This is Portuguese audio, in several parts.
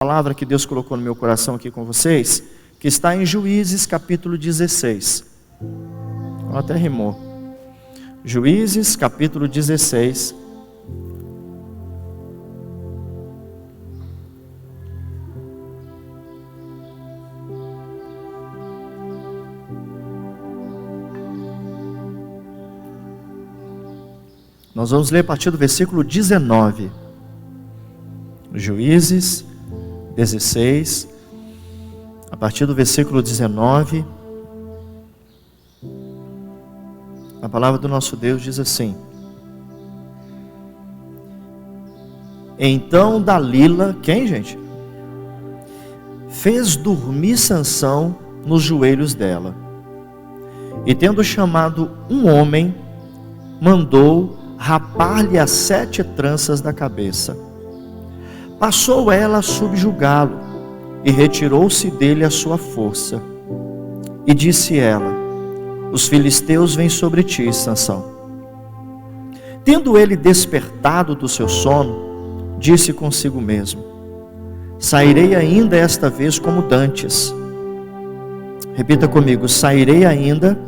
Palavra que Deus colocou no meu coração aqui com vocês, que está em Juízes capítulo 16. Até rimou. Juízes capítulo 16. Nós vamos ler a partir do versículo 19. Juízes 16, a partir do versículo 19, a palavra do nosso Deus diz assim: Então Dalila, quem, gente? Fez dormir Sansão nos joelhos dela, e tendo chamado um homem, mandou rapar-lhe as 7 tranças da cabeça. Passou ela a subjugá-lo, e retirou-se dele a sua força. E disse ela: Os filisteus vêm sobre ti, Sansão. Tendo ele despertado do seu sono, disse consigo mesmo: Sairei ainda esta vez como dantes. Repita comigo: sairei ainda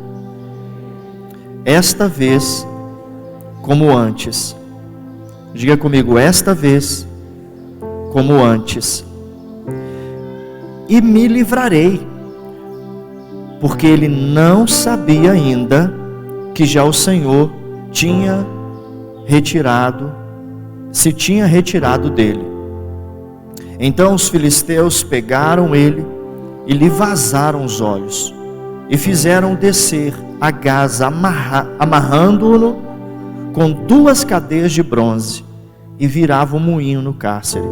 esta vez como antes. Diga comigo: esta vez como antes, e me livrarei, porque ele não sabia ainda que já o Senhor se tinha retirado dele. Então os filisteus pegaram ele e lhe vazaram os olhos, e fizeram descer a Gaza, amarrando-o com 2 cadeias de bronze, e viravam um moinho no cárcere.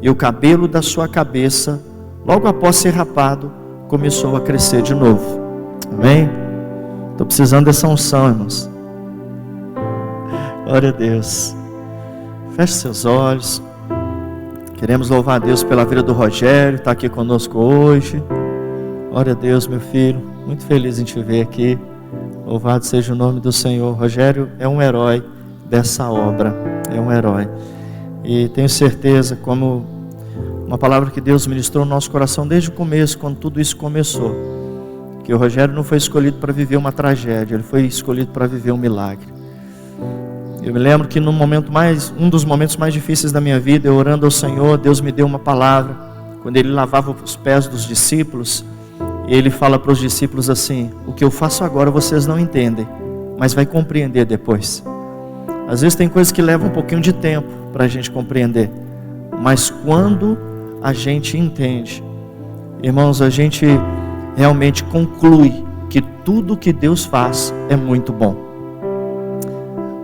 E o cabelo da sua cabeça, logo após ser rapado, começou a crescer de novo. Amém? Estou precisando dessa unção, irmãos. Glória a Deus. Feche seus olhos. Queremos louvar a Deus pela vida do Rogério, está aqui conosco hoje. Glória a Deus, meu filho. Muito feliz em te ver aqui. Louvado seja o nome do Senhor. Rogério é um herói dessa obra. É um herói. E tenho certeza, como uma palavra que Deus ministrou no nosso coração desde o começo, quando tudo isso começou, que o Rogério não foi escolhido para viver uma tragédia, ele foi escolhido para viver um milagre. Eu me lembro que um dos momentos mais difíceis da minha vida, eu orando ao Senhor, Deus me deu uma palavra, quando Ele lavava os pés dos discípulos, e Ele fala para os discípulos assim: o que eu faço agora vocês não entendem, mas vai compreender depois. Às vezes tem coisas que levam um pouquinho de tempo para a gente compreender, mas quando a gente entende, irmãos, a gente realmente conclui que tudo que Deus faz é muito bom.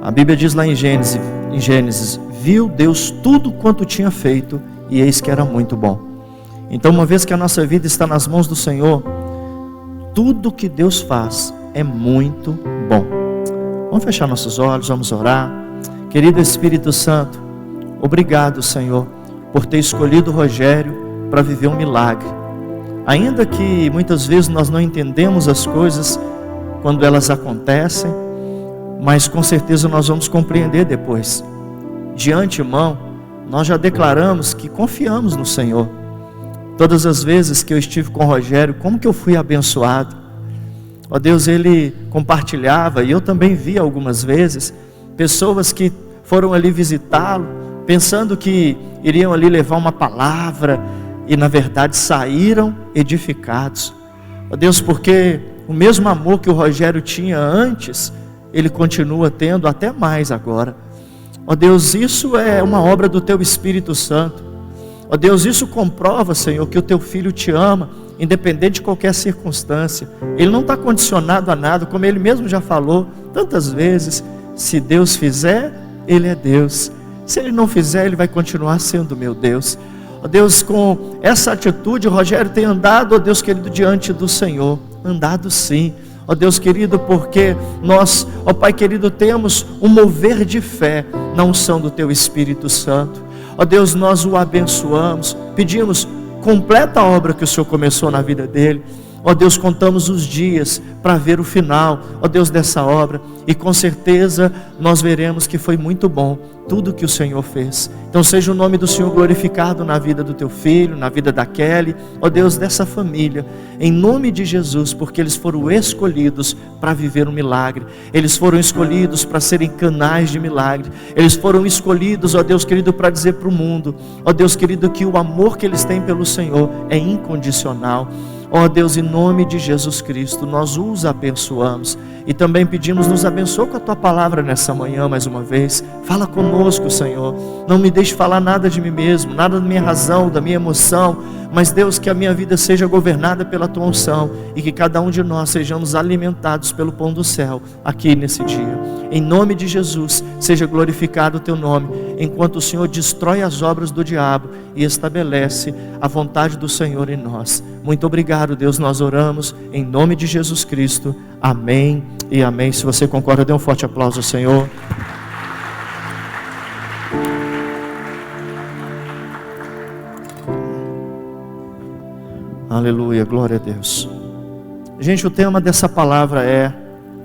A Bíblia diz lá em Gênesis, viu Deus tudo quanto tinha feito, e eis que era muito bom. Então, uma vez que a nossa vida está nas mãos do Senhor, tudo que Deus faz é muito bom. Vamos fechar nossos olhos, vamos orar. Querido Espírito Santo, obrigado, Senhor, por ter escolhido o Rogério para viver um milagre. Ainda que muitas vezes nós não entendemos as coisas quando elas acontecem, mas com certeza nós vamos compreender depois. De antemão, nós já declaramos que confiamos no Senhor. Todas as vezes que eu estive com o Rogério, como que eu fui abençoado. Ó Deus, ele compartilhava, e eu também vi algumas vezes, pessoas que foram ali visitá-lo, pensando que iriam ali levar uma palavra, e na verdade saíram edificados. Ó Deus, porque o mesmo amor que o Rogério tinha antes, ele continua tendo até mais agora. Ó Deus, isso é uma obra do Teu Espírito Santo. Ó Deus, isso comprova, Senhor, que o Teu Filho te ama, independente de qualquer circunstância. Ele não está condicionado a nada, como Ele mesmo já falou tantas vezes. Se Deus fizer, Ele é Deus. Se Ele não fizer, Ele vai continuar sendo meu Deus. Ó Deus, com essa atitude, o Rogério tem andado, ó Deus querido, diante do Senhor. Andado sim. Ó Deus querido, porque nós, ó Pai querido, temos um mover de fé na unção do Teu Espírito Santo. Ó Deus, nós o abençoamos, pedimos, completa a obra que o Senhor começou na vida dele. Ó Deus, contamos os dias para ver o final, ó Deus, dessa obra, e com certeza nós veremos que foi muito bom tudo que o Senhor fez. Então seja o nome do Senhor glorificado na vida do teu filho, na vida da Kelly, ó Deus, dessa família, em nome de Jesus, porque eles foram escolhidos para viver um milagre, eles foram escolhidos para serem canais de milagre, eles foram escolhidos, ó Deus querido, para dizer para o mundo, ó Deus querido, que o amor que eles têm pelo Senhor é incondicional. Ó Deus, em nome de Jesus Cristo, nós os abençoamos e também pedimos, nos abençoa com a Tua palavra nessa manhã mais uma vez. Fala conosco, Senhor, não me deixe falar nada de mim mesmo, nada da minha razão, da minha emoção, mas Deus, que a minha vida seja governada pela Tua unção e que cada um de nós sejamos alimentados pelo pão do céu aqui nesse dia. Em nome de Jesus, seja glorificado o Teu nome, enquanto o Senhor destrói as obras do diabo e estabelece a vontade do Senhor em nós. Muito obrigado, Deus, nós oramos em nome de Jesus Cristo, amém e amém. Se você concorda, dê um forte aplauso ao Senhor. Aleluia, glória a Deus. Gente, o tema dessa palavra é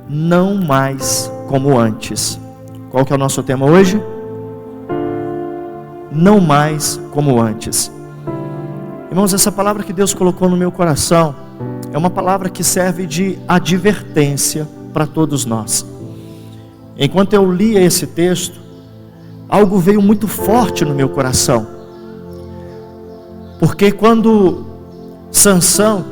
não mais como antes. Qual que é o nosso tema hoje? Não mais como antes. Irmãos, essa palavra que Deus colocou no meu coração é uma palavra que serve de advertência para todos nós. Enquanto eu lia esse texto, algo veio muito forte no meu coração. Porque quando Sansão,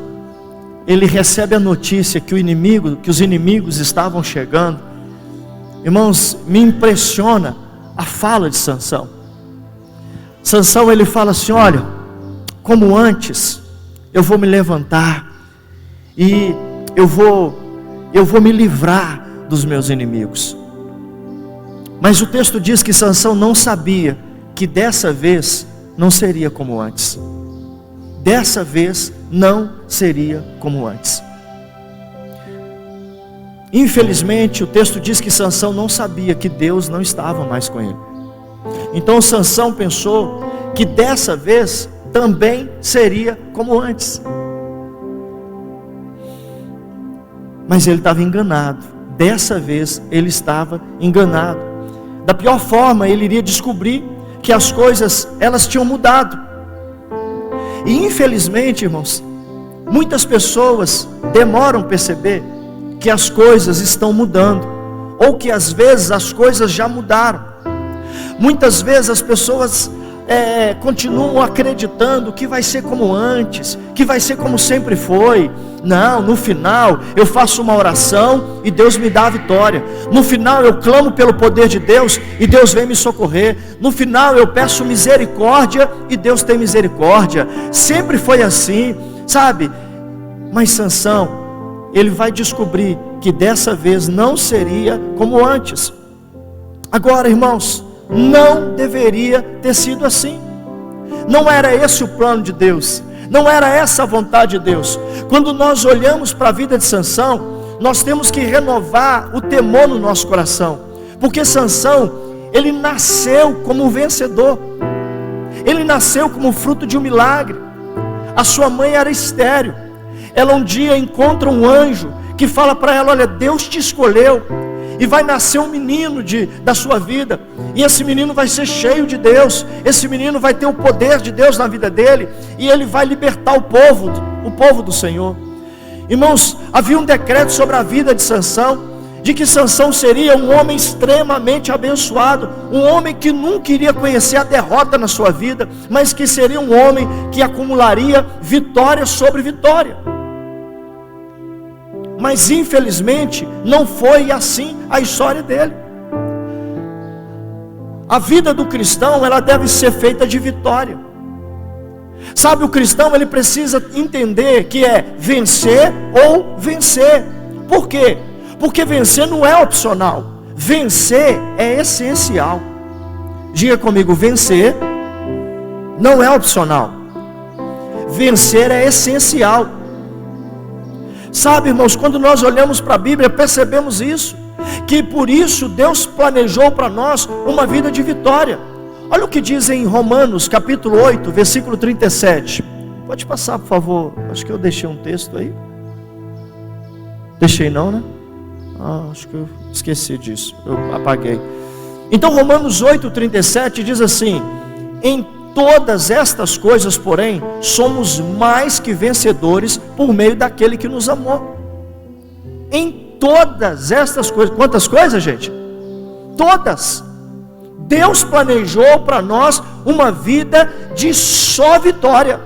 ele recebe a notícia que os inimigos estavam chegando, irmãos, me impressiona a fala de Sansão. Sansão, ele fala assim: olha, como antes, eu vou me levantar e eu vou me livrar dos meus inimigos. Mas o texto diz que Sansão não sabia que dessa vez não seria como antes. Dessa vez não seria como antes. Infelizmente, o texto diz que Sansão não sabia que Deus não estava mais com ele. Então Sansão pensou que dessa vez também seria como antes. Mas ele estava enganado. Dessa vez ele estava enganado. Da pior forma, ele iria descobrir que as coisas, elas tinham mudado. E infelizmente, irmãos, muitas pessoas demoram a perceber que as coisas estão mudando, ou que às vezes as coisas já mudaram. Muitas vezes as pessoas continuam acreditando que vai ser como antes, que vai ser como sempre foi. Não, no final eu faço uma oração e Deus me dá a vitória. No final eu clamo pelo poder de Deus e Deus vem me socorrer. No final eu peço misericórdia e Deus tem misericórdia. Sempre foi assim, sabe? Mas Sansão, ele vai descobrir que dessa vez não seria como antes. Agora, irmãos, não deveria ter sido assim. Não era esse o plano de Deus, não era essa a vontade de Deus. Quando nós olhamos para a vida de Sansão, nós temos que renovar o temor no nosso coração, porque Sansão, ele nasceu como um vencedor, ele nasceu como fruto de um milagre. A sua mãe era estéril. Ela um dia encontra um anjo que fala para ela: olha, Deus te escolheu e vai nascer um menino da sua vida, e esse menino vai ser cheio de Deus, esse menino vai ter o poder de Deus na vida dele, e ele vai libertar o povo do Senhor. Irmãos, havia um decreto sobre a vida de Sansão, de que Sansão seria um homem extremamente abençoado, um homem que nunca iria conhecer a derrota na sua vida, mas que seria um homem que acumularia vitória sobre vitória. Mas infelizmente não foi assim a história dele. A vida do cristão, ela deve ser feita de vitória. Sabe, o cristão, ele precisa entender que é vencer ou vencer. Por quê? Porque vencer não é opcional, vencer é essencial. Diga comigo: vencer não é opcional, vencer é essencial. Sabe, irmãos, quando nós olhamos para a Bíblia, percebemos isso, que por isso Deus planejou para nós uma vida de vitória. Olha o que diz em Romanos capítulo 8, versículo 37. Pode passar, por favor, acho que eu deixei um texto aí. Deixei não, né? Acho que eu esqueci disso, eu apaguei. Então Romanos 8:37 diz assim: em todas estas coisas, porém, somos mais que vencedores por meio daquele que nos amou. Em todas estas coisas. Quantas coisas, gente? Todas. Deus planejou para nós uma vida de só vitória.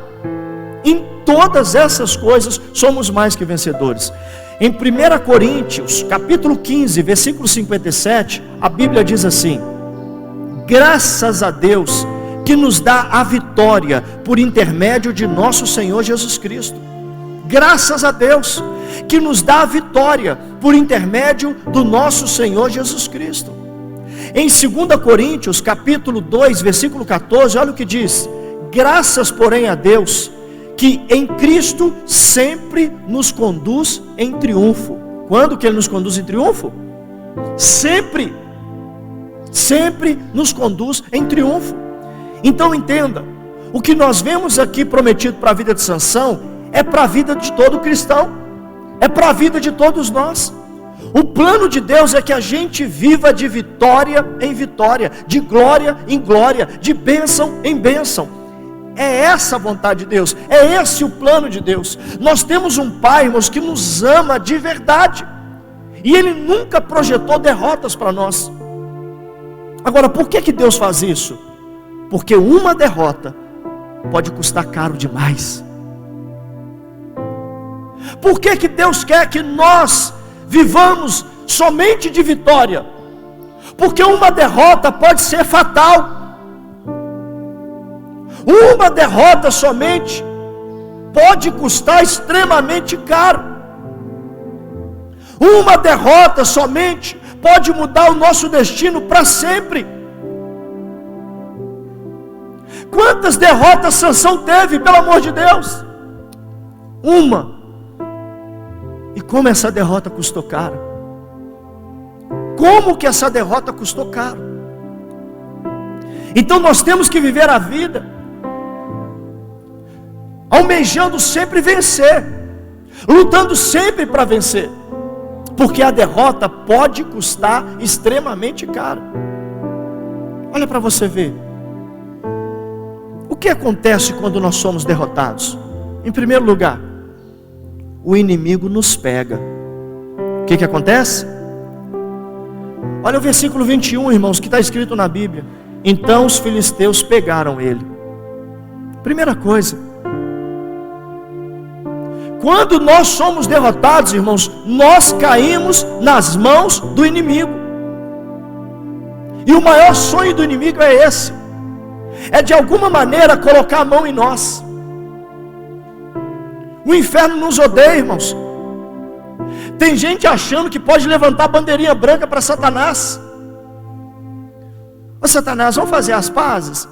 Em todas essas coisas somos mais que vencedores. Em 1 Coríntios, capítulo 15, versículo 57, a Bíblia diz assim: graças a Deus que nos dá a vitória por intermédio de nosso Senhor Jesus Cristo. Graças a Deus que nos dá a vitória por intermédio do nosso Senhor Jesus Cristo. Em 2 Coríntios, capítulo 2, versículo 14, olha o que diz: graças, porém, a Deus, que em Cristo sempre nos conduz em triunfo. Quando que Ele nos conduz em triunfo? Sempre. Sempre nos conduz em triunfo. Então entenda, o que nós vemos aqui prometido para a vida de Sansão, é para a vida de todo cristão, é para a vida de todos nós. O plano de Deus é que a gente viva de vitória em vitória, de glória em glória, de bênção em bênção. É essa a vontade de Deus, é esse o plano de Deus. Nós temos um Pai, irmãos, que nos ama de verdade, e Ele nunca projetou derrotas para nós. Agora, por que Deus faz isso? Porque uma derrota pode custar caro demais. Por que Deus quer que nós vivamos somente de vitória? Porque uma derrota pode ser fatal. Uma derrota somente pode custar extremamente caro. Uma derrota somente pode mudar o nosso destino para sempre. Quantas derrotas Sansão teve, pelo amor de Deus? Uma. E como essa derrota custou caro? Como que essa derrota custou caro? Então nós temos que viver a vida almejando sempre vencer, lutando sempre para vencer, porque a derrota pode custar extremamente caro. Olha para você ver. O que acontece quando nós somos derrotados? Em primeiro lugar, o inimigo nos pega. O que acontece? Olha o versículo 21, irmãos, que está escrito na Bíblia. Então os filisteus pegaram ele. Primeira coisa, quando nós somos derrotados, irmãos, nós caímos nas mãos do inimigo. E o maior sonho do inimigo é esse: é de alguma maneira colocar a mão em nós. O inferno nos odeia, irmãos. Tem gente achando que pode levantar a bandeirinha branca para Satanás. Ô Satanás, vamos fazer as pazes?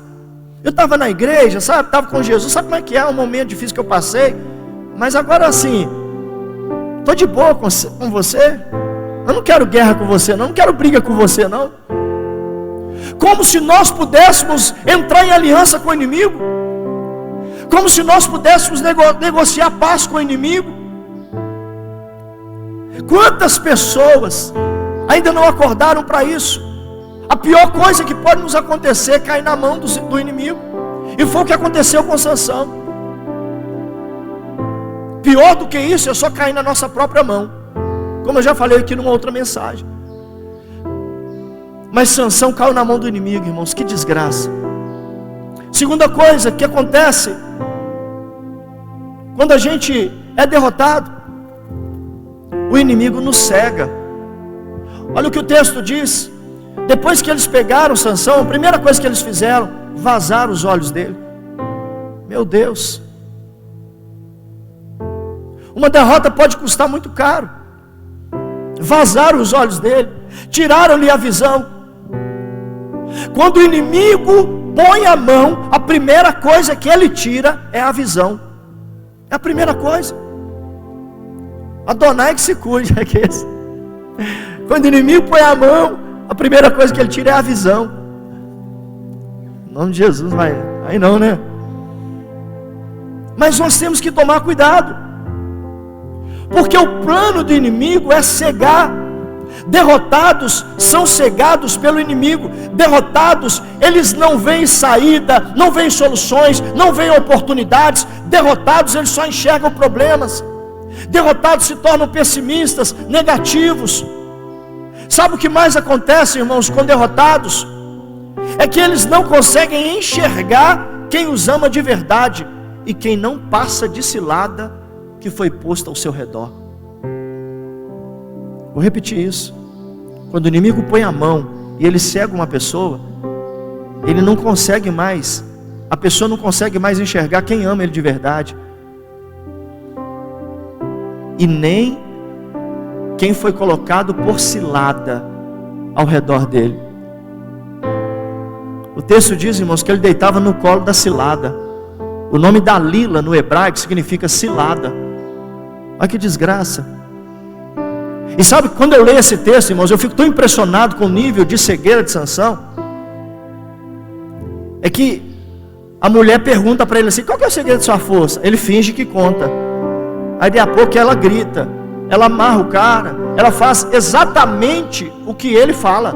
Eu estava na igreja, sabe? Estava com Jesus, sabe como é que é? Um momento difícil que eu passei. Mas agora assim, estou de boa com você. Eu não quero guerra com você não quero briga com você não. Como se nós pudéssemos entrar em aliança com o inimigo, como se nós pudéssemos negociar paz com o inimigo. Quantas pessoas ainda não acordaram para isso? A pior coisa que pode nos acontecer é cair na mão do inimigo. E foi o que aconteceu com Sansão. Pior do que isso é só cair na nossa própria mão, como eu já falei aqui numa outra mensagem. Mas Sansão caiu na mão do inimigo, irmãos, que desgraça. Segunda coisa que acontece quando a gente é derrotado, o inimigo nos cega. Olha o que o texto diz. Depois que eles pegaram Sansão, a primeira coisa que eles fizeram, vazaram os olhos dele. Meu Deus. Uma derrota pode custar muito caro. Vazaram os olhos dele, tiraram-lhe a visão. Quando o inimigo põe a mão, a primeira coisa que ele tira é a visão. É a primeira coisa. Adonai que se cuide. Quando o inimigo põe a mão, a primeira coisa que ele tira é a visão. Em nome de Jesus, aí não, né? Mas nós temos que tomar cuidado, porque o plano do inimigo é cegar. Derrotados são cegados pelo inimigo. Derrotados, eles não veem saída, não veem soluções, não veem oportunidades. Derrotados, eles só enxergam problemas. Derrotados se tornam pessimistas, negativos. Sabe o que mais acontece, irmãos, com derrotados? É que eles não conseguem enxergar quem os ama de verdade e quem não passa de cilada que foi posta ao seu redor. Vou repetir isso. Quando o inimigo põe a mão e ele cega uma pessoa, ele não consegue mais, a pessoa não consegue mais enxergar quem ama ele de verdade, e nem quem foi colocado por cilada ao redor dele. O texto diz, irmãos, que ele deitava no colo da cilada. O nome Dalila no hebraico significa cilada. Olha que desgraça. E sabe, quando eu leio esse texto, irmãos, eu fico tão impressionado com o nível de cegueira de Sansão. É que a mulher pergunta para ele assim: qual que é o segredo de sua força? Ele finge que conta. Aí de a pouco ela grita, ela amarra o cara, ela faz exatamente o que ele fala.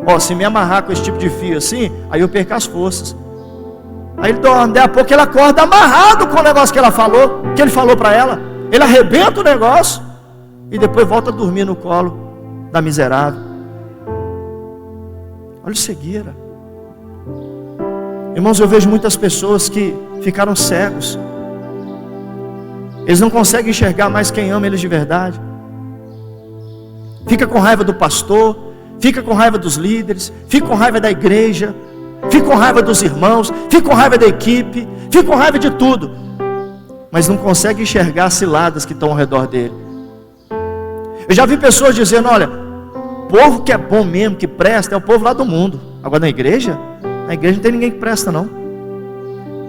Ó, se me amarrar com esse tipo de fio assim, aí eu perco as forças. Aí ele dorme, daí a pouco ele acorda amarrado com o negócio que ela falou, que ele falou para ela. Ele arrebenta o negócio e depois volta a dormir no colo da miserável. Olha a cegueira. Irmãos, eu vejo muitas pessoas que ficaram cegos. Eles não conseguem enxergar mais quem ama eles de verdade. Fica com raiva do pastor, fica com raiva dos líderes, fica com raiva da igreja, fica com raiva dos irmãos, fica com raiva da equipe, fica com raiva de tudo, mas não consegue enxergar as ciladas que estão ao redor dele. Eu já vi pessoas dizendo: olha, o povo que é bom mesmo, que presta, é o povo lá do mundo. Agora na igreja não tem ninguém que presta não.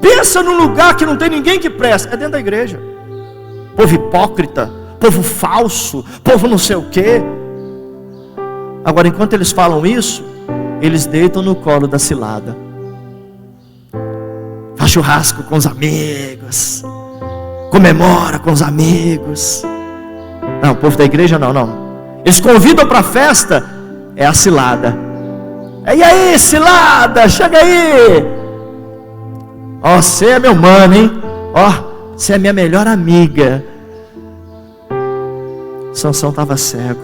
Pensa num lugar que não tem ninguém que presta, é dentro da igreja. Povo hipócrita, povo falso, povo não sei o quê. Agora, enquanto eles falam isso, eles deitam no colo da cilada. Faz churrasco com os amigos, comemora com os amigos. Não, o povo da igreja não. Eles convidam para a festa, é a cilada. E aí, cilada, chega aí. Ó, você é meu mano, hein? Ó, você é minha melhor amiga. Sansão estava cego,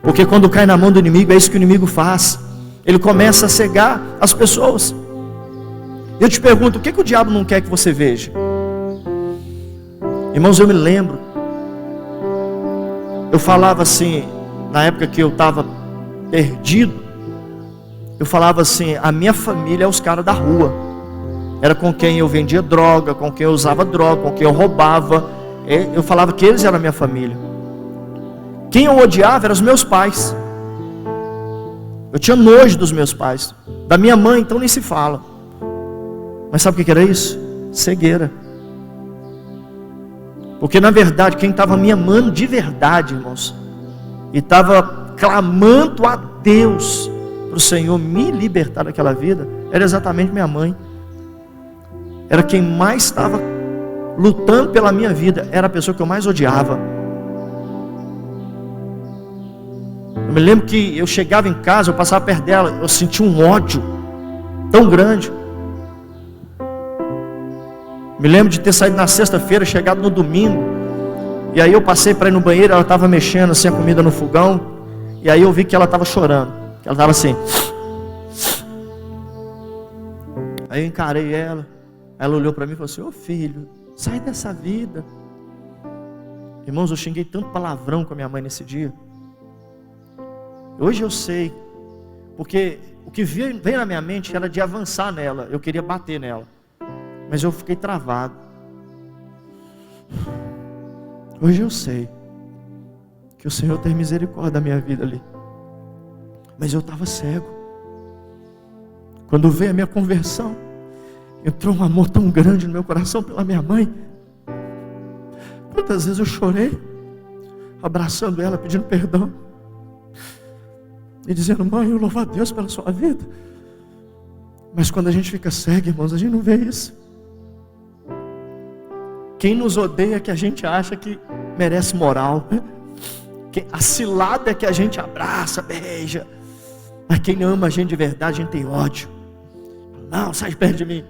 porque quando cai na mão do inimigo, é isso que o inimigo faz. Ele começa a cegar as pessoas. Eu te pergunto, o que o diabo não quer que você veja? Irmãos, eu me lembro, eu falava assim, na época que eu estava perdido, eu falava assim: a minha família é os caras da rua. Era com quem eu vendia droga, com quem eu usava droga, com quem eu roubava. Eu falava que eles eram a minha família. Quem eu odiava eram os meus pais. Eu tinha nojo dos meus pais. Da minha mãe, então nem se fala. Mas sabe o que era isso? Cegueira. Porque na verdade, quem estava me amando de verdade, irmãos, e estava clamando a Deus para o Senhor me libertar daquela vida, era exatamente minha mãe. Era quem mais estava lutando pela minha vida. Era a pessoa que eu mais odiava. Eu me lembro que eu chegava em casa, eu passava perto dela, eu sentia um ódio tão grande. Me lembro de ter saído na sexta-feira, chegado no domingo, e aí eu passei para ir no banheiro, ela estava mexendo assim a comida no fogão, e aí eu vi que ela estava chorando, que ela estava assim. Aí eu encarei ela, ela olhou para mim e falou assim: ô filho, sai dessa vida. Irmãos, eu xinguei tanto palavrão com a minha mãe nesse dia. Hoje eu sei, porque o que veio na minha mente era de avançar nela, eu queria bater nela, mas eu fiquei travado. Hoje eu sei que o Senhor tem misericórdia da minha vida ali, mas eu estava cego. Quando veio a minha conversão, entrou um amor tão grande no meu coração pela minha mãe. Quantas vezes eu chorei, abraçando ela, pedindo perdão, e dizendo: mãe, eu louvo a Deus pela sua vida. Mas quando a gente fica cego, irmãos, a gente não vê isso. Quem nos odeia, que a gente acha que merece moral. A cilada é que a gente abraça, beija. Mas quem ama a gente de verdade, a gente tem ódio. Não, sai de perto de mim.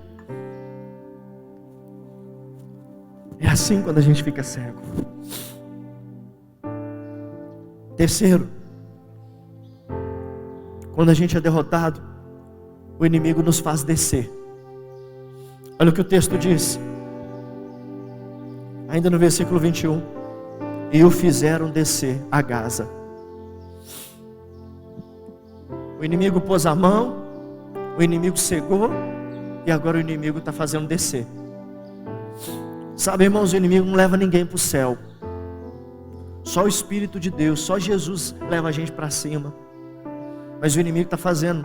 É assim quando a gente fica cego. Terceiro, quando a gente é derrotado, o inimigo nos faz descer. Olha o que o texto diz, ainda no versículo 21. E o fizeram descer a Gaza. O inimigo pôs a mão, o inimigo cegou, e agora o inimigo está fazendo descer. Sabe, irmãos, o inimigo não leva ninguém para o céu. Só o Espírito de Deus, só Jesus leva a gente para cima. Mas o inimigo está fazendo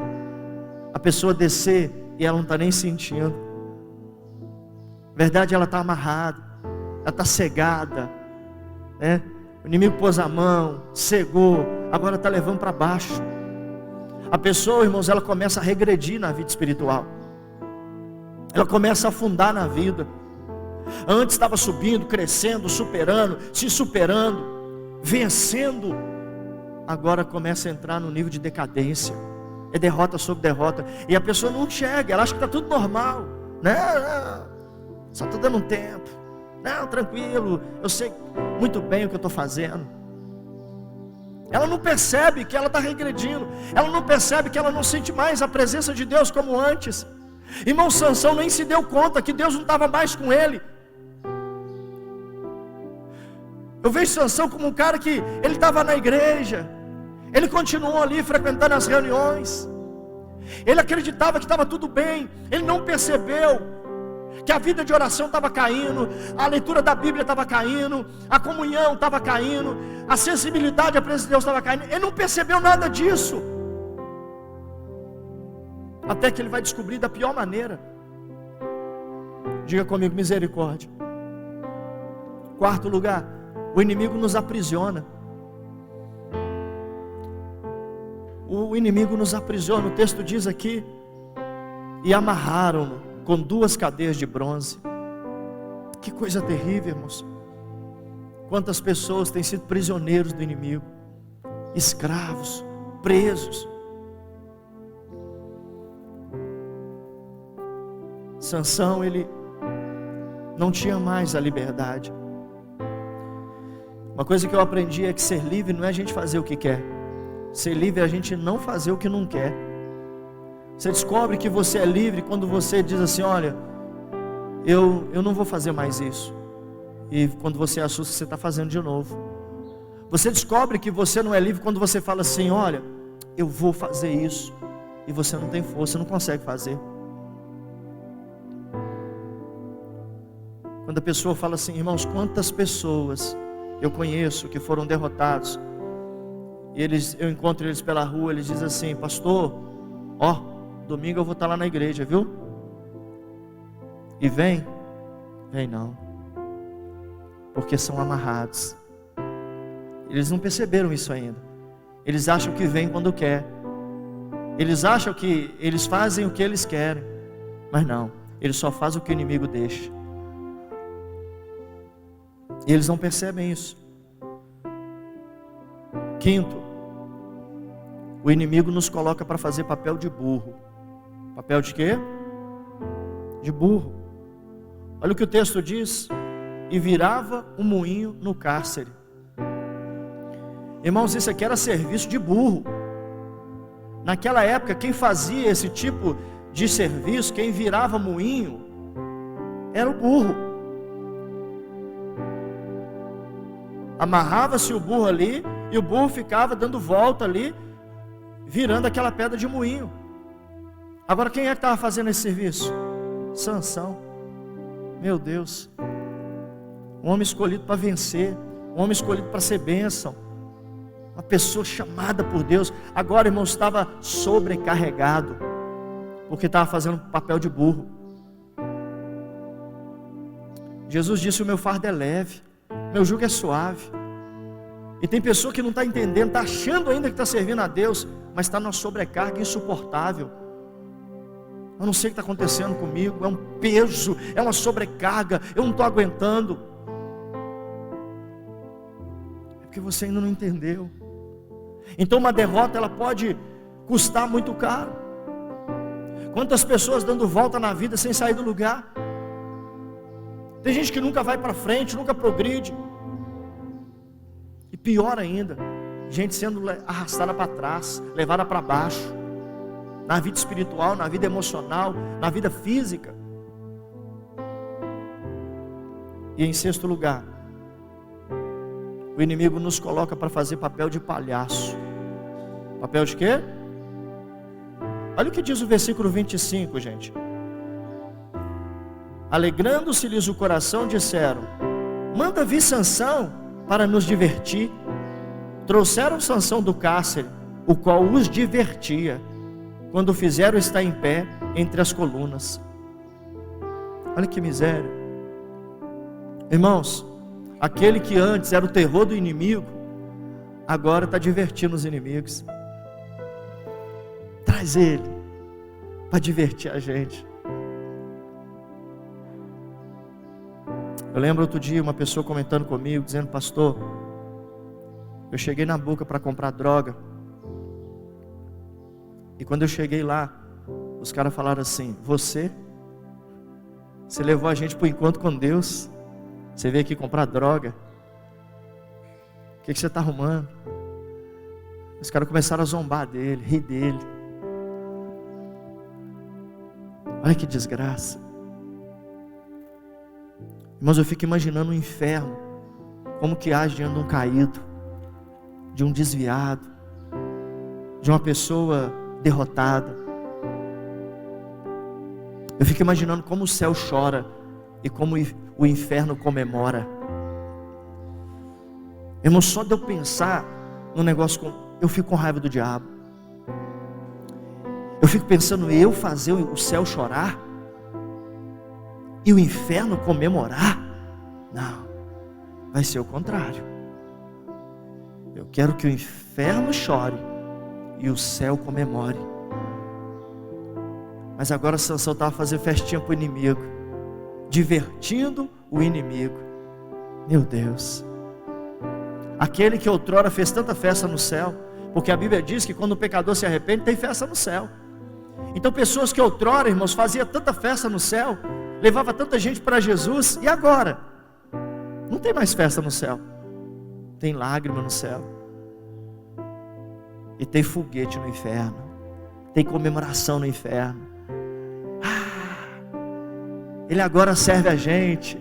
a pessoa descer e ela não está nem sentindo. Na verdade, ela está amarrada, ela está cegada, né? O inimigo pôs a mão, cegou, agora está levando para baixo. A pessoa, irmãos, ela começa a regredir na vida espiritual. Ela começa a afundar na vida. Antes estava subindo, crescendo, superando, se superando, vencendo. Agora começa a entrar no nível de decadência. É derrota sobre derrota. E a pessoa não enxerga, ela acha que está tudo normal. Não, só estou dando um tempo. Não, tranquilo, eu sei muito bem o que eu estou fazendo. Ela não percebe que ela está regredindo. Ela não percebe que ela não sente mais a presença de Deus como antes. Irmão, Sansão nem se deu conta que Deus não estava mais com ele. Eu vejo Sansão como um cara que ele estava na igreja, ele continuou ali frequentando as reuniões, ele acreditava que estava tudo bem, ele não percebeu que a vida de oração estava caindo, a leitura da Bíblia estava caindo, a comunhão estava caindo, a sensibilidade à presença de Deus estava caindo. Ele não percebeu nada disso, até que ele vai descobrir da pior maneira. Diga comigo, misericórdia. Quarto lugar, o inimigo nos aprisiona. O inimigo nos aprisiona. O texto diz aqui: e amarraram-no com 2 cadeias de bronze. Que coisa terrível, irmãos. Quantas pessoas têm sido prisioneiros do inimigo, escravos, presos. Sansão, ele não tinha mais a liberdade. Uma coisa que eu aprendi é que ser livre não é a gente fazer o que quer. Ser livre é a gente não fazer o que não quer. Você descobre que você é livre quando você diz assim: olha, eu não vou fazer mais isso. E quando você assusta, você está fazendo de novo. Você descobre que você não é livre quando você fala assim: olha, eu vou fazer isso. E você não tem força, não consegue fazer. Quando a pessoa fala assim, irmãos, quantas pessoas eu conheço que foram derrotados, e eu encontro eles pela rua, eles dizem assim: pastor, domingo eu vou estar lá na igreja, viu? E vem não, porque são amarrados. Eles não perceberam isso ainda. Eles acham que vem quando quer. Eles acham que eles fazem o que eles querem, mas não, eles só fazem o que o inimigo deixa. E eles não percebem isso. Quinto, o inimigo nos coloca para fazer papel de burro. Papel de quê? De burro. Olha o que o texto diz: e virava um moinho no cárcere. Irmãos, isso aqui era serviço de burro. Naquela época, quem fazia esse tipo de serviço, quem virava moinho, era o burro. Amarrava-se o burro ali, e o burro ficava dando volta ali, virando aquela pedra de moinho. Agora, quem é que estava fazendo esse serviço? Sansão. Meu Deus, um homem escolhido para vencer, um homem escolhido para ser bênção, uma pessoa chamada por Deus. Agora, irmão, estava sobrecarregado, porque estava fazendo papel de burro. Jesus disse: o meu fardo é leve, meu jugo é suave. E tem pessoa que não está entendendo, está achando ainda que está servindo a Deus, mas está numa sobrecarga insuportável. Eu não sei o que está acontecendo comigo, é um peso, é uma sobrecarga, eu não estou aguentando. porque você ainda não entendeu. Então uma derrota, ela pode custar muito caro. Quantas pessoas dando volta na vida sem sair do lugar? Tem gente que nunca vai para frente, nunca progride. E pior ainda, gente sendo arrastada para trás, levada para baixo, na vida espiritual, na vida emocional, na vida física. E em sexto lugar, o inimigo nos coloca para fazer papel de palhaço. Papel de quê? Olha o que diz o versículo 25, gente. Alegrando-se-lhes o coração, disseram: manda vir Sansão para nos divertir. Trouxeram Sansão do cárcere, o qual os divertia, quando o fizeram estar em pé entre as colunas. Olha que miséria. Irmãos, aquele que antes era o terror do inimigo, agora está divertindo os inimigos. Traz ele para divertir a gente. Eu lembro outro dia uma pessoa comentando comigo, dizendo: pastor, eu cheguei na Boca para comprar droga, e quando eu cheguei lá, os caras falaram assim: você levou a gente para o encontro com Deus, você veio aqui comprar droga, o que você está arrumando? Os caras começaram a zombar dele, rir dele. Olha que desgraça. Irmãos, eu fico imaginando o inferno, como que age diante de um caído, de um desviado, de uma pessoa derrotada. Eu fico imaginando como o céu chora e como o inferno comemora. Irmão, só de eu pensar no negócio, eu fico com raiva do diabo. Eu fico pensando, eu fazer o céu chorar e o inferno comemorar? Não, vai ser o contrário. Eu quero que o inferno chore e o céu comemore. Mas agora Sansão estava fazendo festinha para o inimigo, divertindo o inimigo. Meu Deus, aquele que outrora fez tanta festa no céu, porque a Bíblia diz que quando o pecador se arrepende, tem festa no céu. Então pessoas que outrora, irmãos, faziam tanta festa no céu, levava tanta gente para Jesus, e agora? Não tem mais festa no céu. Tem lágrima no céu. E tem foguete no inferno. Tem comemoração no inferno. Ele agora serve a gente.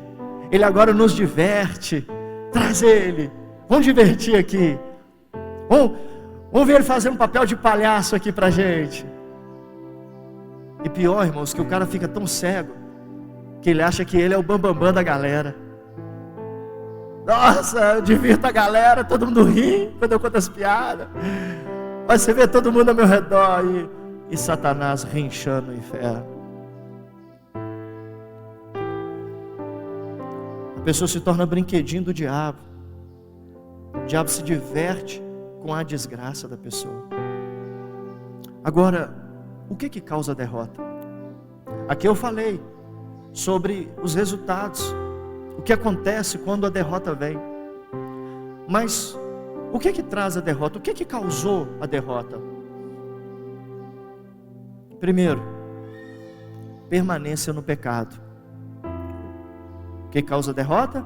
Ele agora nos diverte. Traz ele. Vamos divertir aqui. Vamos ver ele fazer um papel de palhaço aqui pra gente. E pior, irmãos, que o cara fica tão cego que ele acha que ele é o bambambam da galera. Nossa, eu divirto a galera, todo mundo ri quando eu conto as piadas. Mas você vê todo mundo ao meu redor e Satanás rinchando no inferno. A pessoa se torna brinquedinho do diabo. O diabo se diverte com a desgraça da pessoa. Agora, o que causa a derrota? Aqui eu falei sobre os resultados, o que acontece quando a derrota vem. Mas o que traz a derrota? O que causou a derrota? Primeiro, permanência no pecado. O que causa a derrota?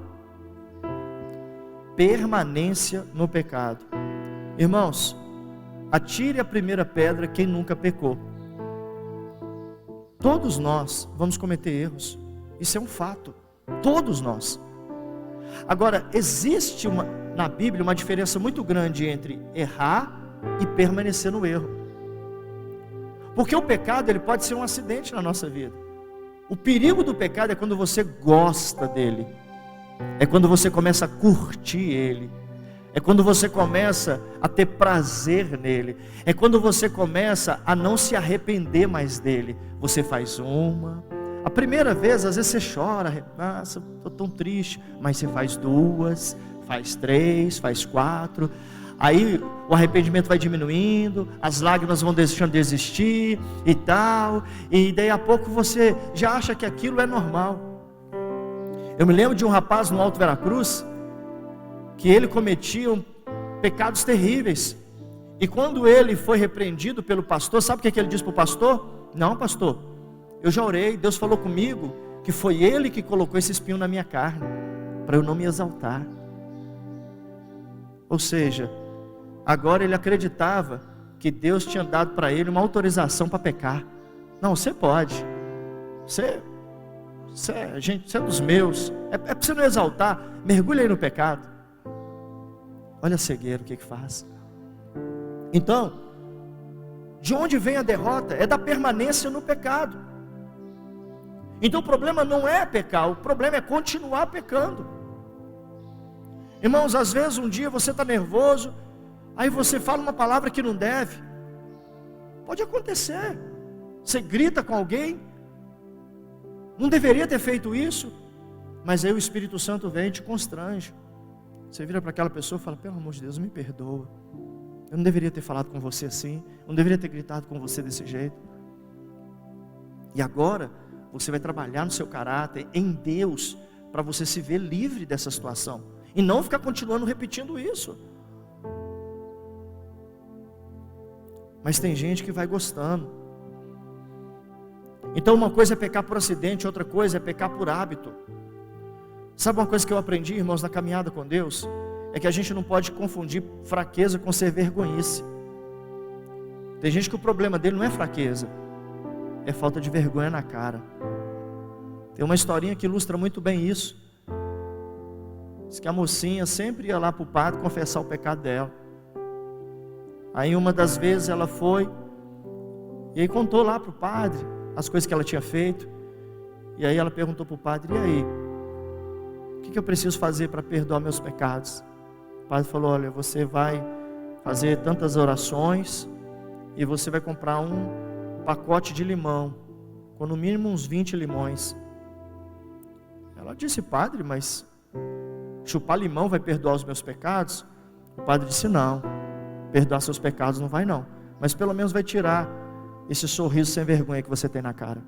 Permanência no pecado. Irmãos, atire a primeira pedra quem nunca pecou. Todos nós vamos cometer erros. Isso é um fato. Todos nós. Agora, existe na Bíblia uma diferença muito grande entre errar e permanecer no erro. Porque o pecado, ele pode ser um acidente na nossa vida. O perigo do pecado é quando você gosta dele. É quando você começa a curtir ele. É quando você começa a ter prazer nele. É quando você começa a não se arrepender mais dele. Você faz a primeira vez, às vezes você chora, nossa, estou tão triste. Mas você faz 2, faz 3, faz 4. Aí o arrependimento vai diminuindo, as lágrimas vão deixando de existir e tal. E daí a pouco você já acha que aquilo é normal. Eu me lembro de um rapaz no Alto Veracruz, que ele cometia pecados terríveis. E quando ele foi repreendido pelo pastor, sabe o que ele disse para o pastor? Não, pastor, eu já orei, Deus falou comigo que foi ele que colocou esse espinho na minha carne, para eu não me exaltar. Ou seja, agora ele acreditava que Deus tinha dado para ele uma autorização para pecar. Não, você pode, você é dos meus, é para você não exaltar, mergulha aí no pecado. Olha a cegueira, o que faz. Então, de onde vem a derrota? É da permanência no pecado. Então o problema não é pecar, o problema é continuar pecando. Irmãos, às vezes um dia você está nervoso, aí você fala uma palavra que não deve. Pode acontecer. Você grita com alguém, não deveria ter feito isso, mas aí o Espírito Santo vem e te constrange. Você vira para aquela pessoa e fala: pelo amor de Deus, me perdoa. Eu não deveria ter falado com você assim, eu não deveria ter gritado com você desse jeito. E agora você vai trabalhar no seu caráter, em Deus, para você se ver livre dessa situação, e não ficar continuando repetindo isso. Mas tem gente que vai gostando. Então uma coisa é pecar por acidente, outra coisa é pecar por hábito. Sabe uma coisa que eu aprendi, irmãos, na caminhada com Deus? É que a gente não pode confundir fraqueza com ser vergonhice. Tem gente que o problema dele não é fraqueza, é falta de vergonha na cara. Tem uma historinha que ilustra muito bem isso. Diz que a mocinha sempre ia lá para o padre confessar o pecado dela. Aí uma das vezes ela foi, e aí contou lá para o padre as coisas que ela tinha feito. E aí ela perguntou para o padre: e aí, o que eu preciso fazer para perdoar meus pecados? O padre falou: olha, você vai fazer tantas orações, e você vai comprar um pacote de limão, com no mínimo uns 20 limões. Ela disse: padre, mas chupar limão vai perdoar os meus pecados? O padre disse: não, perdoar seus pecados não vai não, mas pelo menos vai tirar esse sorriso sem vergonha que você tem na cara.